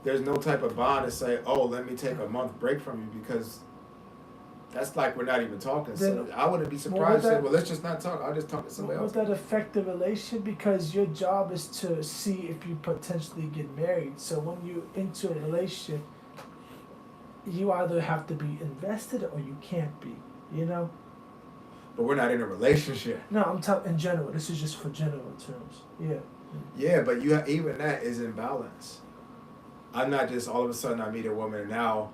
there's no type of bond to say, oh, let me take a month break from you, because that's like we're not even talking. So I wouldn't be surprised. Well, let's just not talk. I'll just talk to somebody else. Would that affect the relationship? Because your job is to see if you potentially get married. So when you're into a relationship, you either have to be invested or you can't be. But we're not in a relationship. No, I'm talking in general. This is just for general terms. Yeah. Yeah, but even that is in balance. I'm not just all of a sudden I meet a woman and now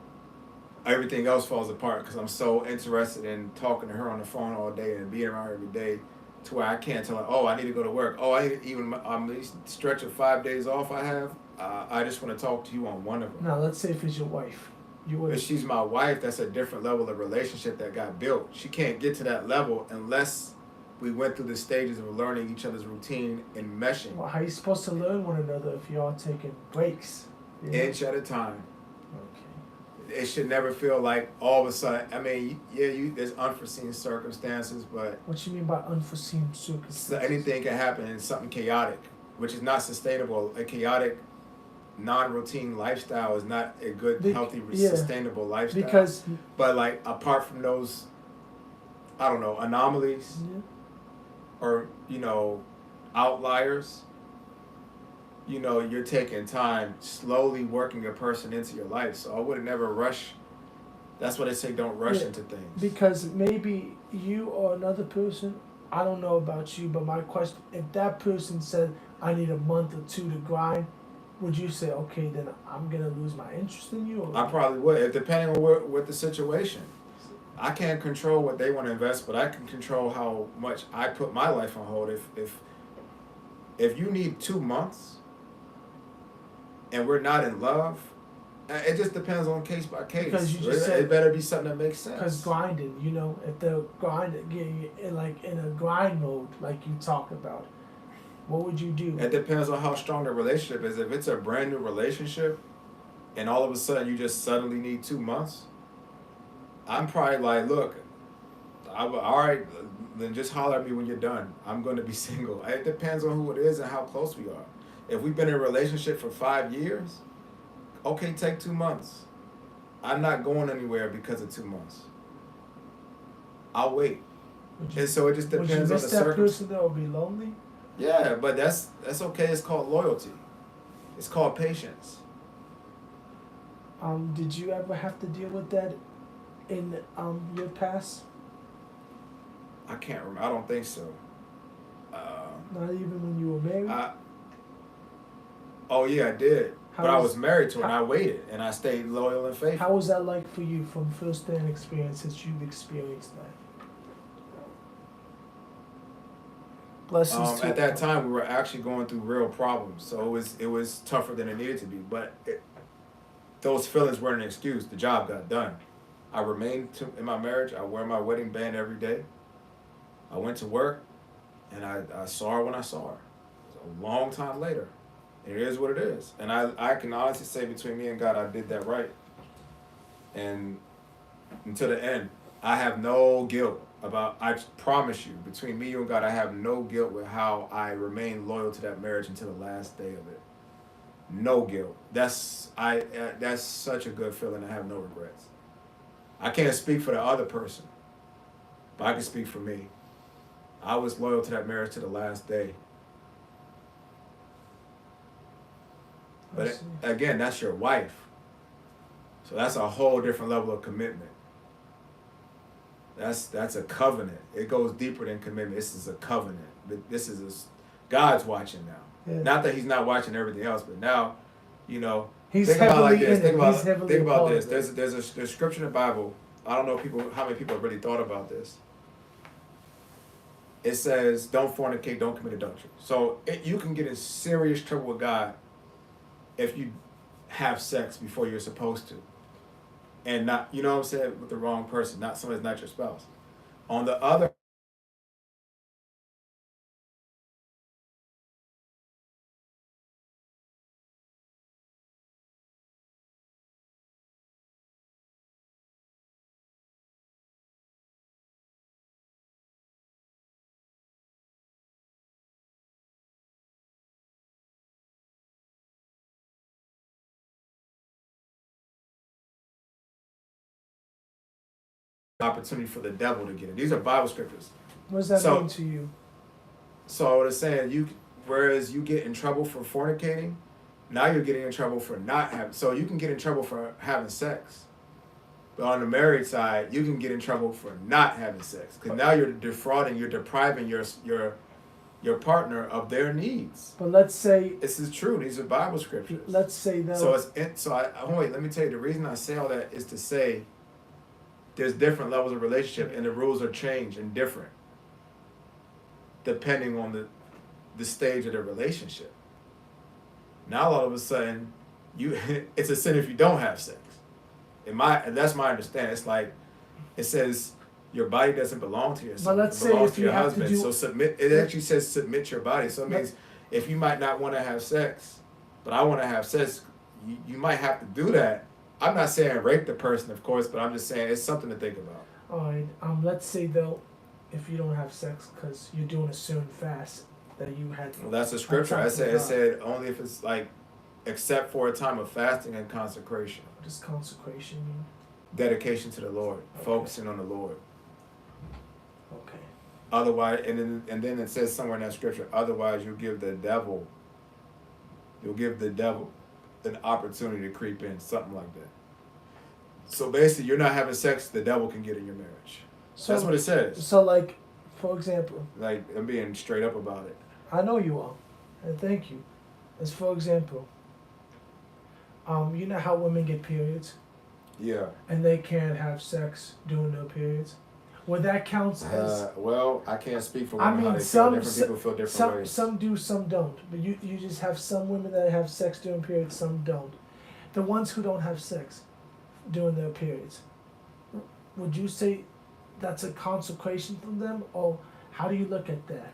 everything else falls apart because I'm so interested in talking to her on the phone all day and being around her every day, to where I can't tell her, oh, I need to go to work. Oh, I'm stretch of 5 days off I have. I just want to talk to you on one of them. Now, let's say if it's your wife. If she's my wife, that's a different level of relationship that got built. She can't get to that level unless we went through the stages of learning each other's routine and meshing. Well, how are you supposed to learn one another if you're all taking breaks? Inch at a time. Okay. it should never feel like all of a sudden. I mean, yeah, there's unforeseen circumstances, but What you mean by unforeseen so circumstances? anything can happen in something chaotic, which is not sustainable. A chaotic, non-routine lifestyle is not a good, healthy, yeah, sustainable lifestyle. Because, but like apart from those, I don't know, anomalies yeah, or outliers, you're taking time, slowly working a person into your life. So I would never rush. That's why they say don't rush Yeah, into things. because maybe you or another person, I don't know about you, but my question, if that person said, I need a month or two to grind, would you say, okay, then I'm gonna lose my interest in you? Or I probably would, depending on what the situation. I can't control what they want to invest, but I can control how much I put my life on hold. If you need 2 months and we're not in love, it just depends on case by case. Because you just said it better be something that makes sense. Because grinding, if they're grinding, getting in a grind mode, like you talk about, what would you do? It depends on how strong the relationship is. If it's a brand new relationship, and all of a sudden you just suddenly need 2 months, I'm probably like, look, all right, then just holler at me when you're done. I'm going to be single. It depends on who it is and how close we are. If we've been in a relationship for 5 years, okay, take 2 months. I'm not going anywhere because of 2 months. I'll wait. And so it just depends on the circumstance. Would you miss that person that will be lonely? Yeah, but that's okay. It's called loyalty. It's called patience. Did you ever have to deal with that in your past? I can't remember. I don't think so. Not even when you were married? Oh yeah, I did. But I was married to her, and I waited, and I stayed loyal and faithful. How was that like for you from first-hand experience, since you've experienced that? Blessings to at that time, we were actually going through real problems, so it was tougher than it needed to be. But those feelings weren't an excuse. The job got done. I remained in my marriage. I wear my wedding band every day. I went to work, and I saw her when I saw her. It was a long time later. It is what it is. And I can honestly say, between me and God, I did that right. And until the end, I have no guilt about, I promise you, between me and God, I have no guilt with how I remained loyal to that marriage until the last day of it. No guilt. That's such a good feeling. I have no regrets. I can't speak for the other person, but I can speak for me. I was loyal to that marriage to the last day. But again, that's your wife. So that's a whole different level of commitment. That's a covenant. It goes deeper than commitment. This is a covenant. God's watching now. Yeah. Not that he's not watching everything else, but now, he's think about it like this. Think about this. There's a scripture in the Bible. I don't know how many people have really thought about this. It says, don't fornicate, don't commit adultery. So you can get in serious trouble with God if you have sex before you're supposed to. And not, with the wrong person, not somebody that's not your spouse. On the other opportunity for the devil to get it. These are Bible scriptures. What does that mean to you? So what it's saying, whereas you get in trouble for fornicating, now you're getting in trouble for not having. So you can get in trouble for having sex, but on the married side, you can get in trouble for not having sex, because now you're defrauding, you're depriving your partner of their needs. But let's say this is true. These are Bible scriptures. Let's say that. Wait. Let me tell you. The reason I say all that is to say, there's different levels of relationship, and the rules are changed and different depending on the stage of the relationship. Now all of a sudden, it's a sin if you don't have sex. That's my understanding. It's like it says your body doesn't belong to yourself. But let's say if you have to do, so submit. It actually says submit your body. So it means if you might not want to have sex, but I want to have sex, you might have to do that I'm not saying rape the person, of course, but I'm just saying it's something to think about. Alright, let's say though, if you don't have sex because you're doing a certain fast that you had. Well, that's the scripture. It said only if it's like, except for a time of fasting and consecration. What does consecration mean? Dedication to the Lord, Okay. focusing on the Lord. Okay. Otherwise, and then it says somewhere in that scripture, otherwise you'll give the devil an opportunity to creep in, something like that. So basically, you're not having sex, the devil can get in your marriage. So That's what it says. So like, for example, Like, I'm being straight up about it. I know you are, and thank you. As for example, you know how women get periods Yeah. and they can't have sex during their periods. Well, that counts as. Well, I can't speak for I women mean, how they some- feel. Different people feel different Some ways. some do, some don't. But you just have some women that have sex during periods, some don't. The ones who don't have sex during their periods, would you say that's a consecration from them, or how do you look at that?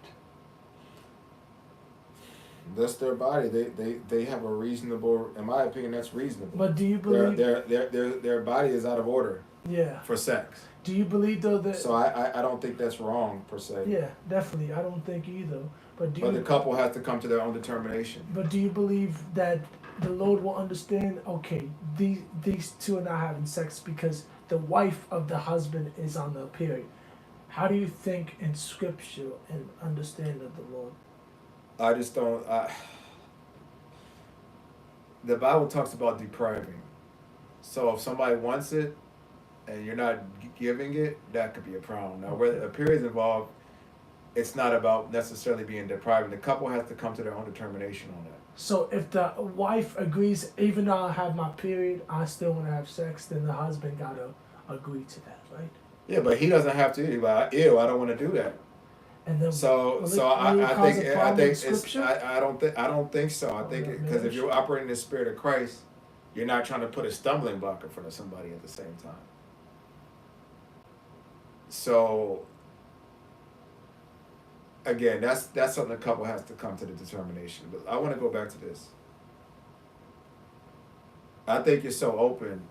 That's their body. They have a reasonable, in my opinion, that's reasonable. But do you believe? Their body is out of order Yeah. for sex. Do you believe though that? So I don't think that's wrong per se. Yeah, definitely. I don't think either. But do But you? the couple has to come to their own determination. But do you believe that the Lord will understand? Okay, these two are not having sex because the wife of the husband is on the period. How do you think in Scripture and understand of the Lord? I just don't. The Bible talks about depriving. So if somebody wants it and you're not giving it, that could be a problem. Now, where a period's involved, it's not about necessarily being depriving. The couple has to come to their own determination on that. So if the wife agrees, even though I have my period, I still want to have sex, then the husband gotta agree to that, right? Yeah, but he doesn't have to. He's like, ew, I don't want to do that. And then So, will so it I cause think a problem in it's Scripture? I don't think so. I think yeah, because if marriage. you're operating in the spirit of Christ, you're not trying to put a stumbling block in front of somebody at the same time. So again, that's something the couple has to come to the determination. But I want to go back to this. I think you're so open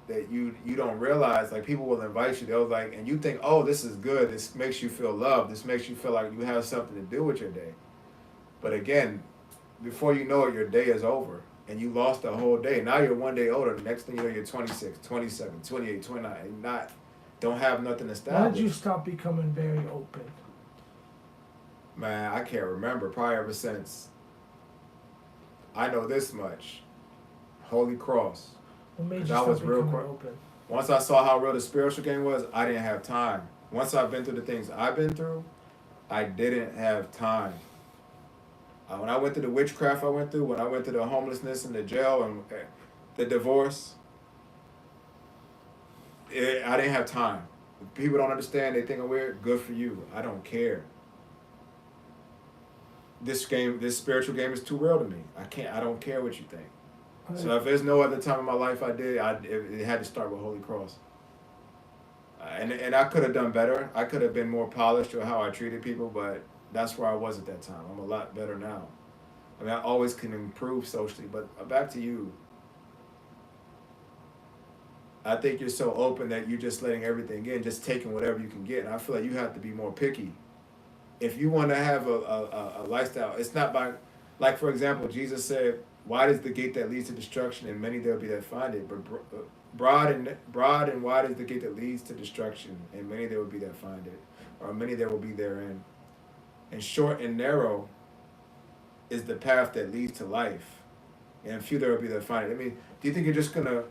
that you don't realize, like, people will invite you, they'll like, and you think, oh, this is good, this makes you feel loved, this makes you feel like you have something to do with your day. But again, before you know it, your day is over and you lost the whole day. Now you're one day older. The next thing you know, you're 26, 27, 28, 29, and don't have nothing established. When did you stop becoming very open? Man, I can't remember. Probably ever since. I know this much. Holy Cross. What made you That stop was real becoming quick. open? Once I saw how real the spiritual game was, I didn't have time. Once I've been through the things I've been through, I didn't have time. When I went through the witchcraft I went through, when I went through the homelessness and the jail and the divorce, I didn't have time. People don't understand. They think I'm weird. Good for you. I don't care. This spiritual game is too real to me. I don't care what you think. So if there's no other time in my life it had to start with Holy Cross. And I could have done better. I could have been more polished with how I treated people, but that's where I was at that time. I'm a lot better now. I mean, I always can improve socially, but back to you. I think you're so open that you're just letting everything in, just taking whatever you can get. And I feel like you have to be more picky. If you want to have a lifestyle, it's not by, like, for example, Jesus said, wide is the gate that leads to destruction, and many there will be that find it. But broad and wide is the gate that leads to destruction, and many there will be that find it, or many there will be therein. And short and narrow is the path that leads to life, and few there will be that find it. I mean, do you think you're just gonna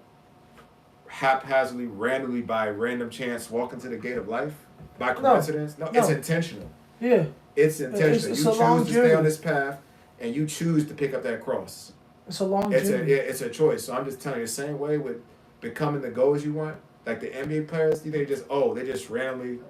haphazardly, randomly, by random chance, walk into the gate of life by coincidence? No, it's intentional. Yeah. It's intentional. It's You a long choose to stay journey. on this path, and you choose to pick up that cross. It's a long It's journey. it's a choice. So I'm just telling you, the same way with becoming the goals you want. Like the NBA players, they just randomly.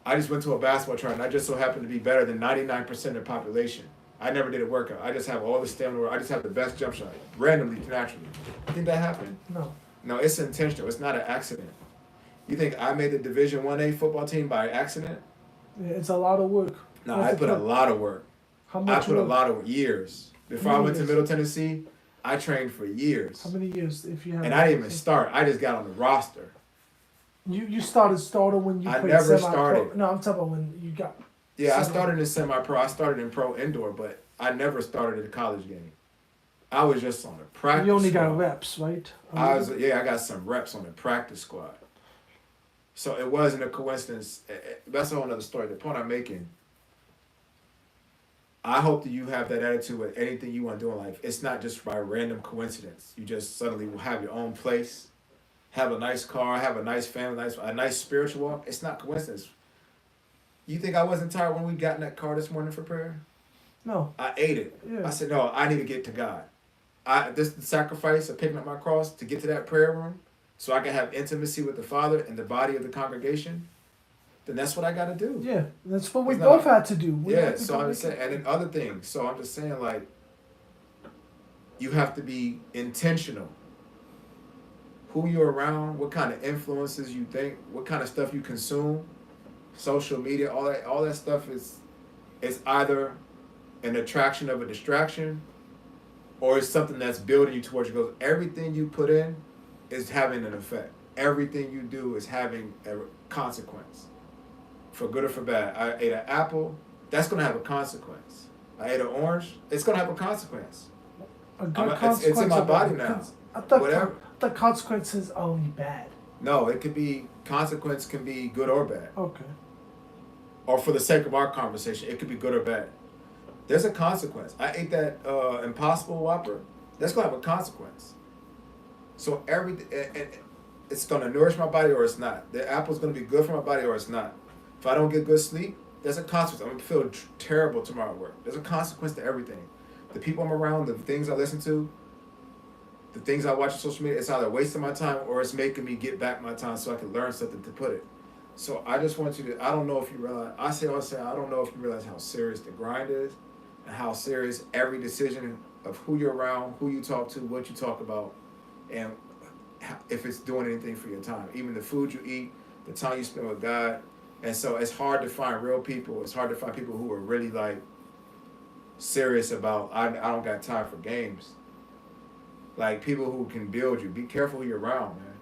I just went to a basketball tournament. I just so happened to be better than 99% of the population. I never did a workout. I just have all the stamina. I just have the best jump shot, randomly, naturally. You think that happened? No. No, it's intentional. It's not an accident. You think I made the Division 1A football team by accident? Yeah, it's a lot of work. No, I put a lot of work. How I much put a work? lot of years. Before I went to Years. Middle Tennessee, I trained for years. How many years, if you have? And I didn't even start. I just got on the roster. You started when you I played never semi-pro. started. No, I'm talking about when you got. Yeah, I started in semi-pro. I started in pro indoor, but I never started at a college game. I was just on the practice. You only squad. got reps, right? I got some reps on the practice squad. So it wasn't a coincidence. That's a whole other story. The point I'm making, I hope that you have that attitude with anything you want to do in life. It's not just by random coincidence. You just suddenly will have your own place, have a nice car, have a nice family, a nice spiritual walk. It's not coincidence. You think I wasn't tired when we got in that car this morning for prayer? No. I ate it. Yeah. I said, no, I need to get to God. This is the sacrifice of picking up my cross to get to that prayer room so I can have intimacy with the Father and the body of the congregation. Then that's what I got to do. Yeah, that's what we both had to do. So I'm just saying, and then other things. So I'm just saying, like, you have to be intentional. Who you're around, what kind of influences you think, what kind of stuff you consume, social media, all that stuff is either an attraction of a distraction, or it's something that's building you towards your goals. Everything you put in is having an effect. Everything you do is having a consequence, for good or for bad. I ate an apple, that's going to have a consequence. I ate an orange, it's going to have a consequence. A good consequence. It's in my body now. I thought Whatever. The consequence is only bad. No, it could be, consequence can be good or bad. Okay. Or for the sake of our conversation, it could be good or bad. There's a consequence. I ate that Impossible Whopper. That's going to have a consequence. So it's going to nourish my body or it's not. The apple's going to be good for my body or it's not. If I don't get good sleep, there's a consequence. I'm going to feel terrible tomorrow at work. There's a consequence to everything. The people I'm around, the things I listen to, the things I watch on social media, it's either wasting my time or it's making me get back my time so I can learn something to put it. So I just want you to, I don't know if you realize, I don't know if you realize how serious the grind is and how serious every decision of who you're around, who you talk to, what you talk about, and if it's doing anything for your time. Even the food you eat, the time you spend with God. And so it's hard to find real people. It's hard to find people who are really like serious about, I don't got time for games. Like people who can build you. Be careful who you're around, man.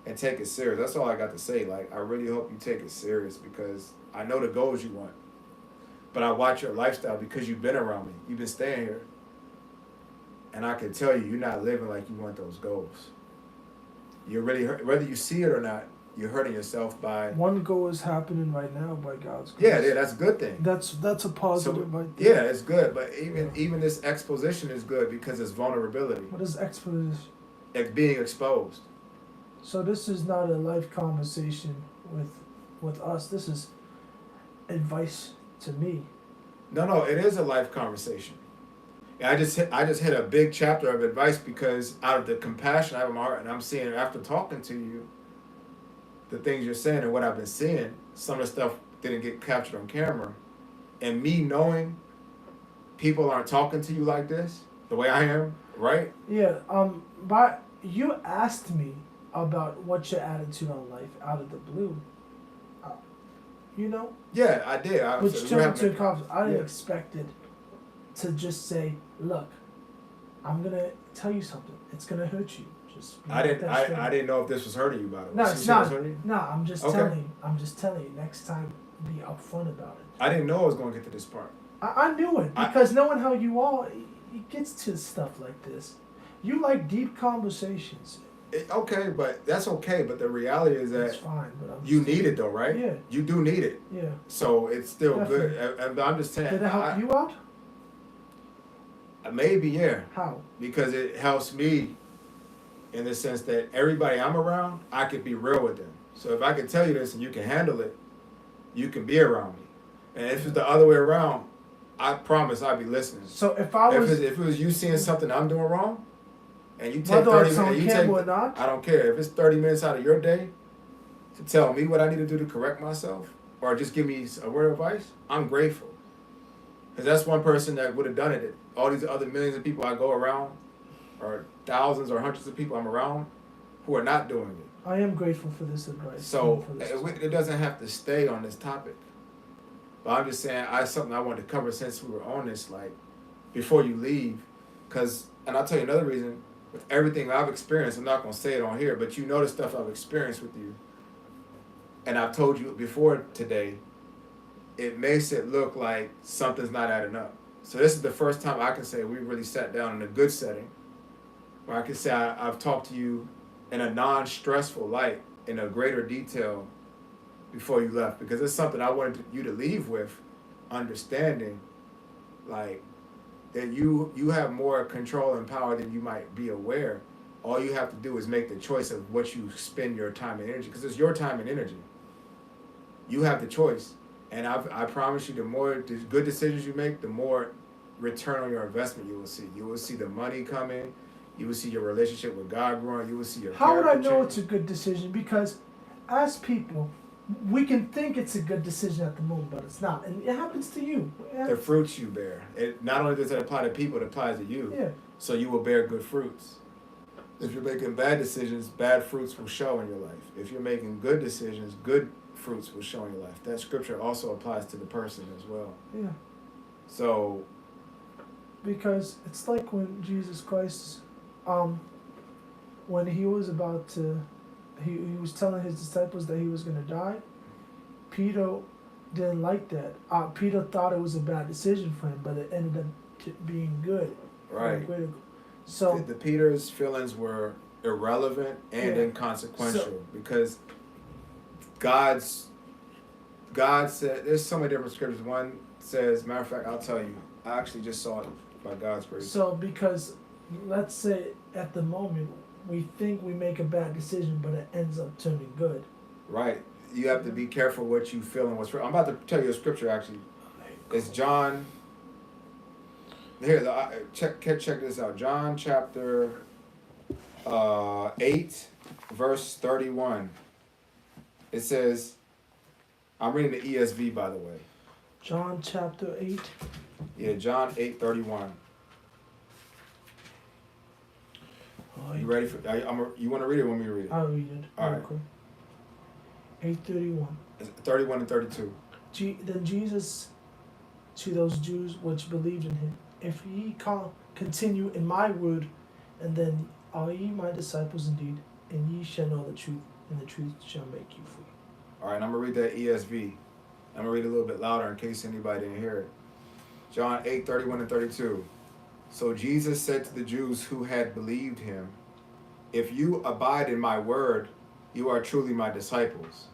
And take it serious. That's all I got to say. Like, I really hope you take it serious because I know the goals you want. But I watch your lifestyle because you've been around me. You've been staying here. And I can tell you, you're not living like you want those goals. You're really, whether you see it or not, you're hurting yourself by... One goal is happening right now by God's grace. Yeah, that's a good thing. That's a positive right there. Yeah, it's good. But even this exposition is good because it's vulnerability. What is exposition? It's being exposed. So this is not a life conversation with us. This is advice to me. No, it is a life conversation. And I just hit a big chapter of advice because out of the compassion I have in my heart, and I'm seeing after talking to you, the things you're saying and what I've been seeing, some of the stuff didn't get captured on camera, and me knowing people aren't talking to you like this, the way I am, right? Yeah. But you asked me about what's your attitude on life out of the blue. You know? Yeah, I did. Which turned into a conversation. I didn't expect it to just say, look, I'm going to tell you something. It's going to hurt you. Just I didn't know if this was hurting you, by the way. No, it's not. No, I'm just telling you. Next time, be upfront about it. I didn't know I was going to get to this part. I knew it because knowing how you are, it gets to stuff like this. You like deep conversations. Okay, but that's okay. But the reality is that that's fine, but you need it though, right? Yeah. You do need it. Yeah. So it's still definitely good. And I'm just saying. Did it help you out? Maybe, yeah. How? Because it helps me in the sense that everybody I'm around, I could be real with them. So if I can tell you this and you can handle it, you can be around me. And if it's the other way around, I promise I'll be listening. So if it was you seeing something I'm doing wrong, and you take whether 30 it's on minutes, camera or not, I don't care. If it's 30 minutes out of your day to tell me what I need to do to correct myself, or just give me a word of advice, I'm grateful. Because that's one person that would have done it. All these other millions of people I go around, or thousands or hundreds of people I'm around, who are not doing it. I am grateful for this advice. So it doesn't have to stay on this topic. But I'm just saying, something I wanted to cover since we were on this, like, before you leave, And I'll tell you another reason, with everything I've experienced, I'm not going to say it on here, but you know the stuff I've experienced with you. And I've told you before today, it makes it look like something's not adding up. So this is the first time I can say we really sat down in a good setting, where I can say I've talked to you in a non-stressful light, in a greater detail before you left, because it's something I wanted you to leave with, understanding, like, that you have more control and power than you might be aware. All you have to do is make the choice of what you spend your time and energy, because it's your time and energy. You have the choice, and I promise you, the more good decisions you make, the more return on your investment you will see. You will see the money coming. You will see your relationship with God growing. You will see your How would I character know change. it's a good decision? Because as people, we can think it's a good decision at the moment, but it's not. And it happens to you. The fruits you bear. It not only does it apply to people, it applies to you. Yeah. So you will bear good fruits. If you're making bad decisions, bad fruits will show in your life. If you're making good decisions, good fruits will show in your life. That scripture also applies to the person as well. Yeah. So, because it's like when Jesus Christ, when he was about to, he was telling his disciples that he was going to die. Peter didn't like that. Peter thought it was a bad decision for him, but it ended up being good. right. So The Peter's feelings were irrelevant and Yeah. inconsequential, because God said, there's so many different scriptures. One says, matter of fact, I'll tell you, I actually just saw it by God's grace. So because let's say at the moment we think we make a bad decision, but it ends up turning good. Right. You have to be careful what you feel and what's real. I'm about to tell you a scripture actually. It's John. Here, check this out. John chapter 8, verse 31. It says, I'm reading the ESV, by the way. John chapter 8. Yeah, John 8:31. You ready for? You want to read it? Or want me to read it? I'll read it. All right. Okay. 8:31. It's 31 and 32. Then Jesus to those Jews which believed in him, if ye continue in my word, and then are ye my disciples indeed, and ye shall know the truth, and the truth shall make you free. All right, I'm gonna read that ESV. I'm gonna read it a little bit louder in case anybody didn't hear it. John 8:31 and 32. So Jesus said to the Jews who had believed him, if you abide in my word, you are truly my disciples,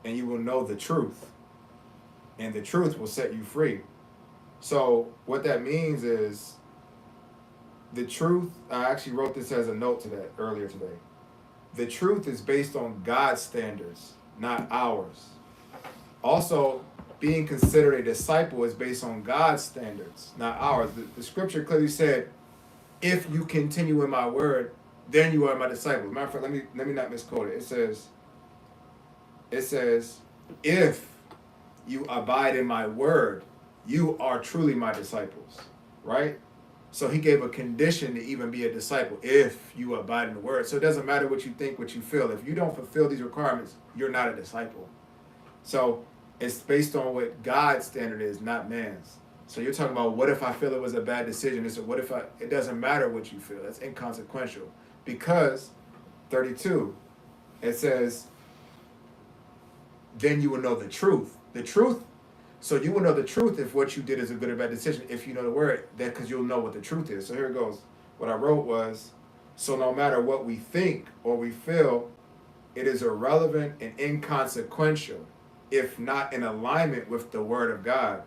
and you will know the truth, and the truth will set you free. So what that means is, the truth, I actually wrote this as a note to that earlier today. The truth is based on God's standards, not ours. Also, being considered a disciple is based on God's standards, not ours. The scripture clearly said, if you continue in my word, then you are my disciples. Matter of fact, let me not misquote it. It says, if you abide in my word, you are truly my disciples, right? So he gave a condition to even be a disciple, if you abide in the word. So it doesn't matter what you think, what you feel. If you don't fulfill these requirements, you're not a disciple. So it's based on what God's standard is, not man's. So you're talking about, what if I feel it was a bad decision? It's what if it doesn't matter what you feel. That's inconsequential. Because 32, it says, then you will know the truth. The truth. So you will know the truth if what you did is a good or bad decision, if you know the word, that because you'll know what the truth is. So here it goes. What I wrote was, so no matter what we think or we feel, it is irrelevant and inconsequential if not in alignment with the word of God.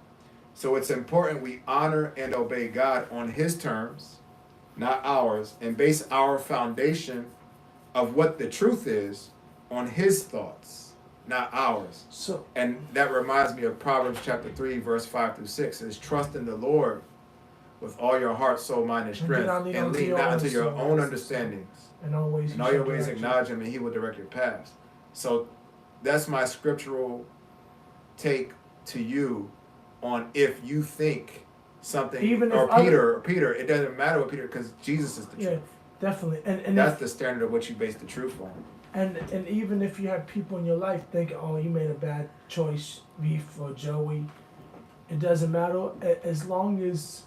So it's important we honor and obey God on his terms, not ours, and base our foundation of what the truth is on his thoughts, not ours. So, And that reminds me of Proverbs chapter 3, verse 5 through 6. It says, trust in the Lord with all your heart, soul, mind, and strength, and lean not unto your own understandings. in all ways, In all your ways acknowledge him, and he will direct your paths. So that's my scriptural take to you on, if you think something, Even or if Peter, it doesn't matter what Peter, because Jesus is the truth. definitely, and That's the standard of what you base the truth on. and even if you have people in your life thinking, oh, you made a bad choice, Reef or Joey, it doesn't matter, as long as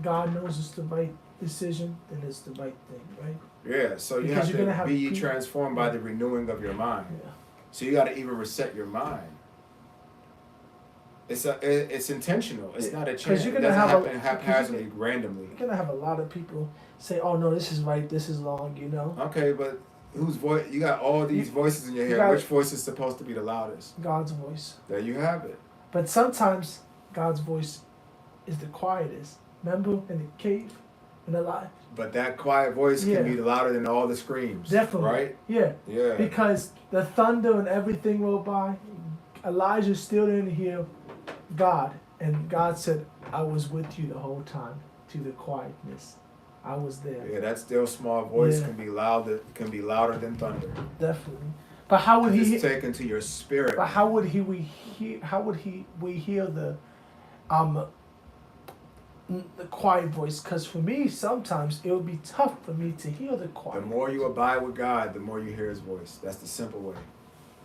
God knows it's the right decision, then it's the right thing, right? Yeah, so you Because have you're gonna to have be ye people- transformed by the renewing of your mind. Yeah. So you got to even reset your mind. It's intentional. It's Yeah. not a 'Cause chance. you're It gonna doesn't have happen a- haphazardly, because randomly. You're gonna have a lot of people say, "Oh no, this is right, this is wrong," you know. Okay, but whose voice? You got all these voices in your you head. got- Which voice is supposed to be the loudest? God's voice. There you have it. But sometimes God's voice is the quietest. Remember in the cave, in the life. But that quiet voice Yeah. can be louder than all the screams. Definitely. Right? Yeah. Yeah. Because the thunder and everything rolled by, Elijah still didn't hear God, and God said, "I was with you the whole time." To the quietness, I was there. Yeah, that still small voice Yeah. can be louder than thunder. Definitely. But how would 'Cause he? it's taken to your spirit. But how would he? How would we hear um, the quiet voice? Because for me, sometimes it would be tough for me to hear the quiet. The more you abide with God, the more you hear His voice. That's the simple way.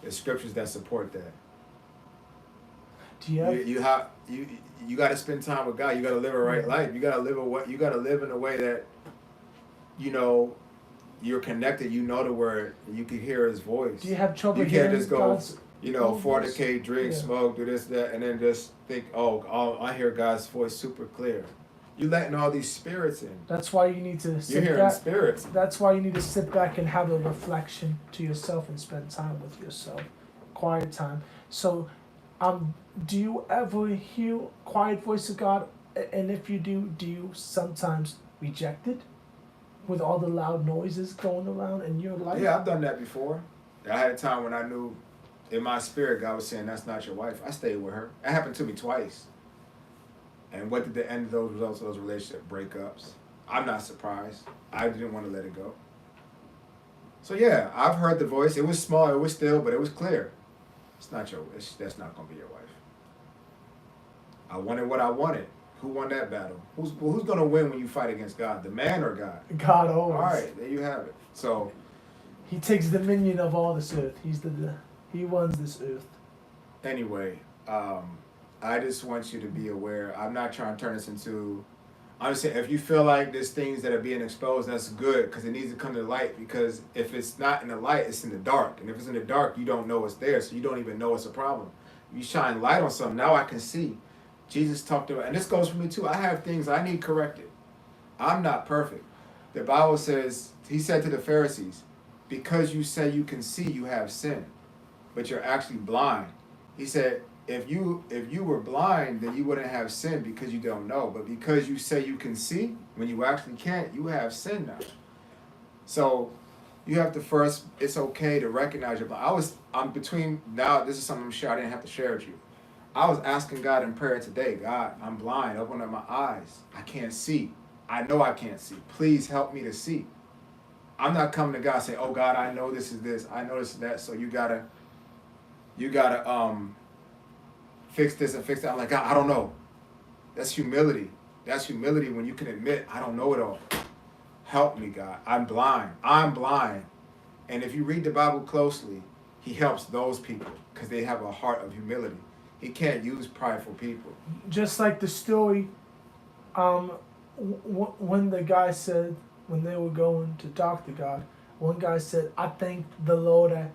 There's scriptures that support that. Do you have? You got to spend time with God. You got to live a right life. You got to live in a way that, you know, you're connected. You know the word. And you can hear His voice. Do you have trouble You can't hearing just go, God's? you know, voice? fornicate, drink, Yeah. smoke, do this, that, and then just think, oh, I hear God's voice super clear. You're letting all these spirits in. That's why you need to You're sit hearing back. spirits. That's why you need to sit back and have a reflection to yourself and spend time with yourself, quiet time. So, do you ever hear quiet voice of God? And if you do you sometimes reject it with all the loud noises going around in your life? Yeah, I've done that before. I had a time when I knew in my spirit God was saying, "That's not your wife." I stayed with her. It happened to me twice. And what did the end of those results of those relationship breakups? I'm not surprised. I didn't want to let it go. So yeah, I've heard the voice. It was small, it was still, but it was clear. That's not gonna be your wife. I wanted what I wanted. Who won that battle? Who's gonna win when you fight against God? The man or God? God always. All right, there you have it. So He takes dominion of all this earth. He runs this earth. anyway, I just want you to be aware. I'm not trying to turn this into. I'm just saying, if you feel like there's things that are being exposed, that's good because it needs to come to the light. Because if it's not in the light, it's in the dark, and if it's in the dark, you don't know it's there, so you don't even know it's a problem. You shine light on something. Now I can see. Jesus talked about, and this goes for me too. I have things I need corrected. I'm not perfect. The Bible says, He said to the Pharisees, "Because you say you can see, you have sin, but you're actually blind." He said, if you were blind, then you wouldn't have sin because you don't know. But because you say you can see, when you actually can't, you have sin now. So you have to first, it's okay to recognize your blind. I'm between, now this is something I'm sure I didn't have to share with you. I was asking God in prayer today, "God, I'm blind, open up my eyes. I can't see. I know I can't see. Please help me to see." I'm not coming to God saying, "Oh God, I know this is this, I know this is that, so you gotta fix this and fix that." I'm like, "God, I don't know." That's humility. That's humility when you can admit, "I don't know it all. Help me, God. I'm blind. I'm blind." And if you read the Bible closely, He helps those people because they have a heart of humility. He can't use prideful people. Just like the story, when the guy said, when they were going to talk to God, one guy said, "I thank the Lord that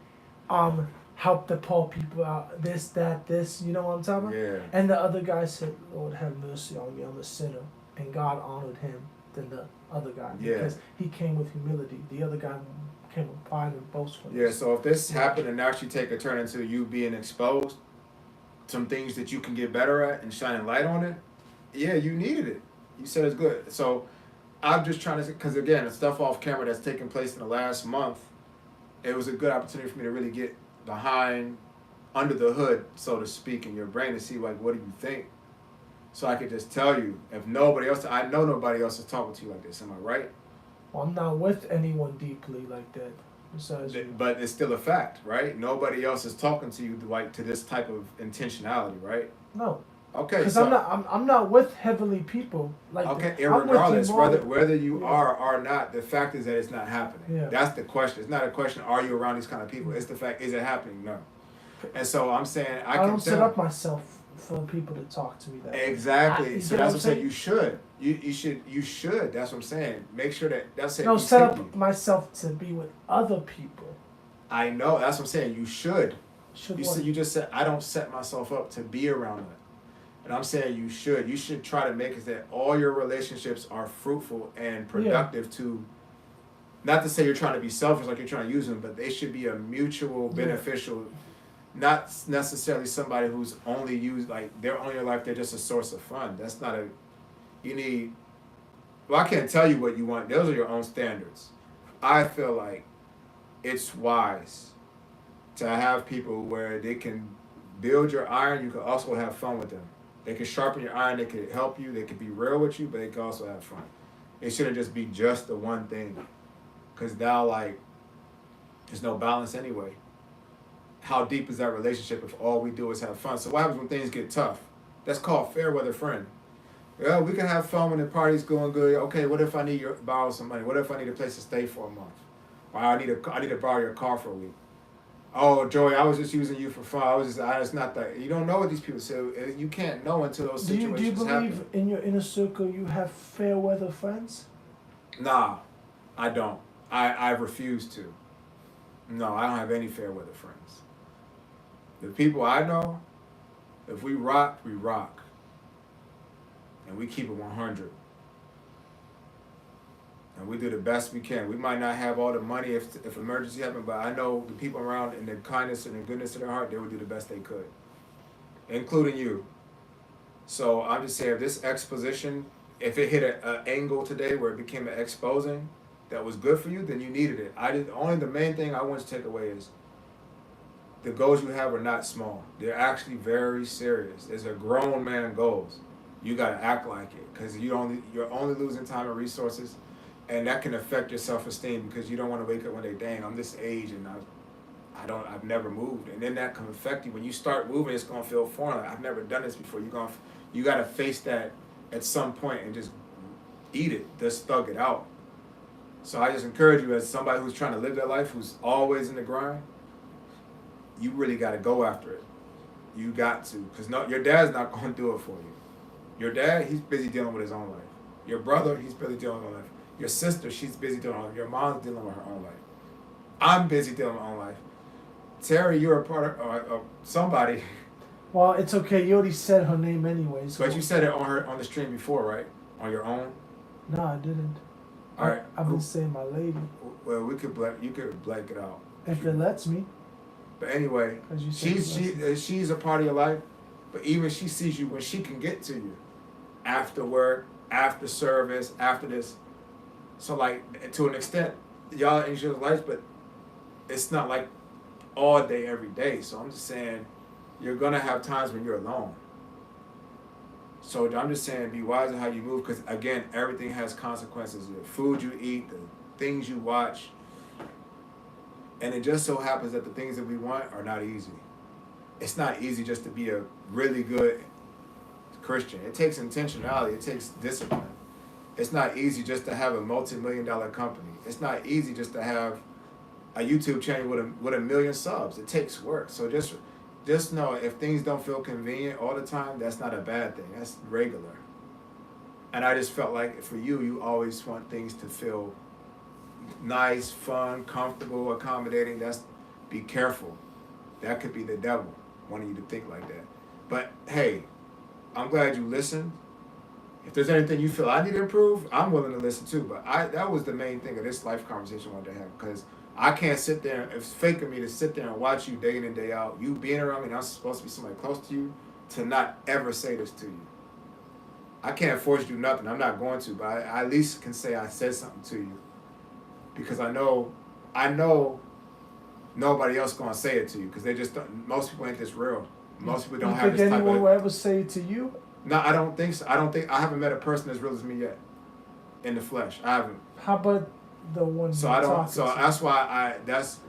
help the poor people out, this, that, this," you know what I'm talking about? Yeah. And the other guy said, "Lord, have mercy on me, I'm a sinner." And God honored him than the other guy. Yeah. Because he came with humility. The other guy came with pride and boastfulness. Yeah, so if this happened and actually take a turn into you being exposed, some things that you can get better at and shining light on it, yeah, you needed it. You said it's good. So I'm just trying to, because again, the stuff off camera that's taken place in the last month, it was a good opportunity for me to really get behind, under the hood, so to speak, in your brain to see, like, what do you think? So I could just tell you, if nobody else, I know nobody else is talking to you like this, am I right? Well, I'm not with anyone deeply like that besides you. But it's still a fact, right? Nobody else is talking to you like to this type of intentionality, right? No. Okay, Because so I'm not with heavily people like okay, that. I'm with regardless, you more. whether you Yeah. are or not, the fact is that it's not happening. Yeah. That's the question. It's not a question, are you around these kind of people? It's the fact, is it happening? No. And so I'm saying I can don't set tell. up myself for people to talk to me that way. Exactly. So get that's what what I'm saying. You should. You should. That's what I'm saying. Make sure that's it. No, You set picky. up myself to be with other people. I know. That's what I'm saying. You should. Should You what? said you just said I don't set myself up to be around that. And I'm saying you should. You should try to make it that all your relationships are fruitful and productive to. Not to say you're trying to be selfish, like you're trying to use them, but they should be a mutual, beneficial. Not necessarily somebody who's only used like they're only in your life. They're just a source of fun. That's not a. You need. Well, I can't tell you what you want. Those are your own standards. I feel like it's wise to have people where they can build your iron. You can also have fun with them. They can sharpen your iron. They can help you. They can be real with you, but they can also have fun. It shouldn't just be just the one thing, because now like there's no balance anyway. How deep is that relationship if all we do is have fun? So what happens when things get tough? That's called fair weather friend. Yeah, we can have fun when the party's going good. Okay, what if I need to borrow some money? What if I need a place to stay for a month? Or I need to borrow your car for a week. Oh, Joey, I was just using you for fun. It's not that. You don't know what these people say. You can't know until those situations Do you believe happen. in your inner circle you have fair weather friends? Nah, I don't. I refuse to. No, I don't have any fair weather friends. The people I know, if we rock, we rock. And we keep it 100. And we do the best we can. We might not have all the money if emergency happens, but I know the people around in the kindness and the goodness of their heart, they would do the best they could, including you. So I'm just saying, if this exposition, if it hit an angle today where it became an exposing that was good for you, then you needed it. The main thing I want to take away is the goals you have are not small. They're actually very serious. There's a grown man goals. You got to act like it, because you're only losing time and resources, and that can affect your self-esteem, because you don't want to wake up one day, dang, I'm this age and I've never moved, and then that can affect you. When you start moving, it's gonna feel foreign. Like, I've never done this before. You got to face that at some point and just eat it, just thug it out. So I just encourage you, as somebody who's trying to live that life, who's always in the grind, you really got to go after it. You got to, because your dad's not going to do it for you. Your dad, he's busy dealing with his own life. Your brother, he's busy dealing with his own life. Your sister, she's busy dealing with her life. Your mom's dealing with her own life. I'm busy dealing with my own life. Terry, you're a part of somebody. Well, it's okay. You already said her name anyways. But you said it on the stream before, right? On your own? No, I didn't. All right. I've been saying my lady. Well, you could blank it out. If it lets me. But anyway, she's a part of your life, but even she sees you when she can get to you. After work, after service, after this. So like, to an extent, y'all in each other's lives, but it's not like all day, every day. So I'm just saying, you're gonna have times when you're alone. So I'm just saying, be wise in how you move, because again, everything has consequences. The food you eat, the things you watch. And it just so happens that the things that we want are not easy. It's not easy just to be a really good Christian. It takes intentionality. It takes discipline. It's not easy just to have a multi-million-dollar company. It's not easy just to have a YouTube channel with a million subs. It takes work. So just know, if things don't feel convenient all the time, that's not a bad thing. That's regular. And I just felt like for you always want things to feel nice, fun, comfortable, accommodating. Be careful. That could be the devil wanting you to think like that. But hey, I'm glad you listened. If there's anything you feel I need to improve, I'm willing to listen too. But that was the main thing of this life conversation I wanted to have, because I can't sit there. It's fake of me to sit there and watch you day in and day out. You being around me, and I'm supposed to be somebody close to you, to not ever say this to you. I can't force you to do nothing. I'm not going to, but I at least can say I said something to you. Because I know nobody else gonna say it to you, because they just don't. Most people ain't this real. Most people don't have this type of. Think anyone will ever say it to you? No, I don't think so. I haven't met a person as real as me yet, in the flesh. I haven't. How about the one? So I don't. So that's why that's.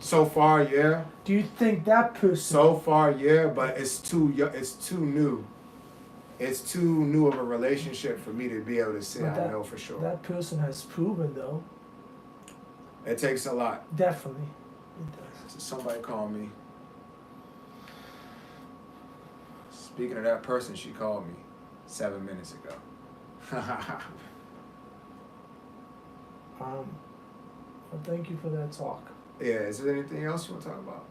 So far, yeah. Do you think that person? So far, yeah, but it's too new. It's too new of a relationship for me to be able to say I know for sure. That person has proven, though. It takes a lot. Definitely, it does. Somebody call me. Speaking of that person, she called me 7 minutes ago. Well, thank you for that talk. Yeah, is there anything else you want to talk about?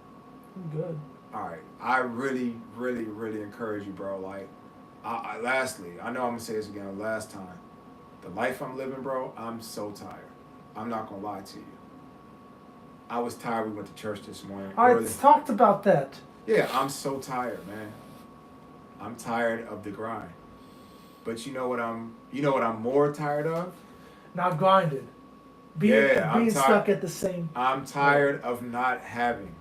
I'm good. All right, I really, really, really encourage you, bro. Like, lastly, I know I'm gonna say this again. Last time, the life I'm living, bro. I'm so tired. I'm not gonna lie to you. I was tired. We went to church this morning. All right, let's talk about that. Yeah, I'm so tired, man. I'm tired of the grind. But you know what I'm more tired of? Not grinding. Being stuck at the same. I'm tired of not having.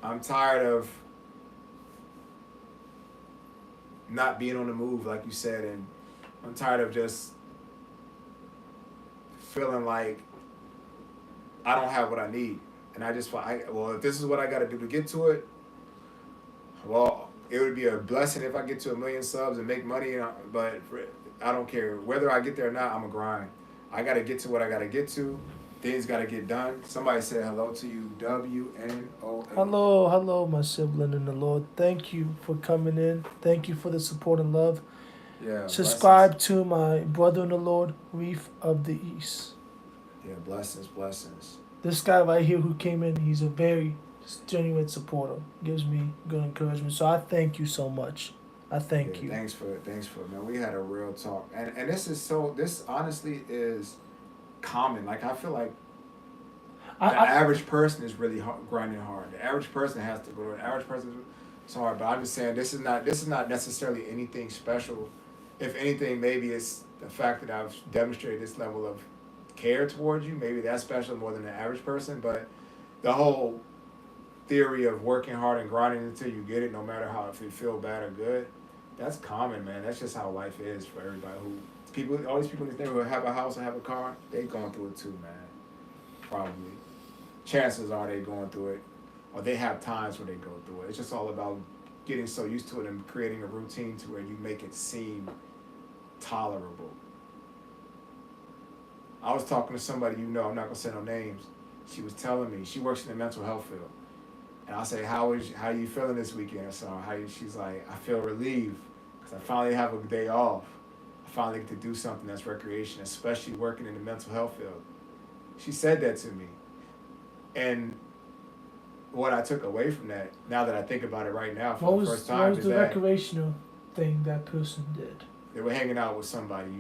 I'm tired of not being on the move, like you said, and I'm tired of just feeling like I don't have what I need. And I just, well, if this is what I got to do to get to it, well, it would be a blessing if I get to 1 million subs and make money. But I don't care whether I get there or not. I'm a grind. I got to get to what I got to get to. Things got to get done. Somebody said hello to you, WNOA. Hello, my sibling in the Lord. Thank you for coming in. Thank you for the support and love. Yeah. Subscribe blessings. to my brother in the Lord, Reef of the East. Yeah, blessings. This guy right here who came in, he's a very genuine supporter. Gives me good encouragement. So I thank you so much. I thank you. Thanks for man. We had a real talk, and this honestly is common. Like I feel like the average person is really grinding hard. The average person has to go. The average person is hard. But I'm just saying this is not necessarily anything special. If anything, maybe it's the fact that I've demonstrated this level of care towards you. Maybe that's special more than the average person. But the whole theory of working hard and grinding until you get it, no matter how if you feel bad or good, that's common, man. That's just how life is for everybody. All these people in this neighborhood have a house and have a car, they going through it too, man. Probably. Chances are they going through it, or they have times where they go through it. It's just all about getting so used to it and creating a routine to where you make it seem tolerable. I was talking to somebody I'm not gonna say no names. She was telling me she works in the mental health field. And I say, how you feeling this weekend? So she's like, I feel relieved because I finally have a day off. I finally get to do something that's recreation, especially working in the mental health field. She said that to me. And what I took away from that, now that I think about it right now for the first time, what was the recreational thing that person did? They were hanging out with somebody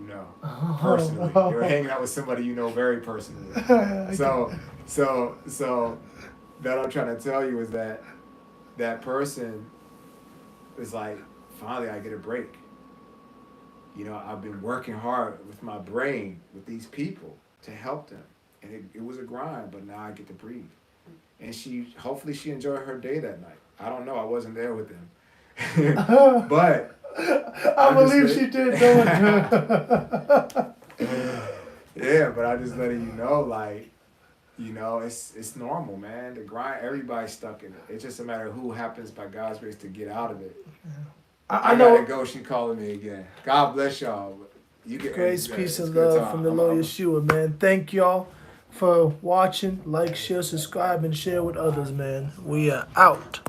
personally. They were hanging out with somebody very personally. So that I'm trying to tell you is that person is like, finally I get a break. I've been working hard with my brain with these people to help them. And it was a grind, but now I get to breathe. And hopefully she enjoyed her day that night. I don't know, I wasn't there with them. But I believe she did. Yeah, but I'm just letting you know, like, it's normal, man. The grind, everybody's stuck in it. It's just a matter of who happens by God's grace to get out of it. I gotta go. She calling me again. God bless y'all. Grace, peace, and love from the Lord Yeshua, man. Thank y'all for watching. Like, share, subscribe, and share with others, man. We are out.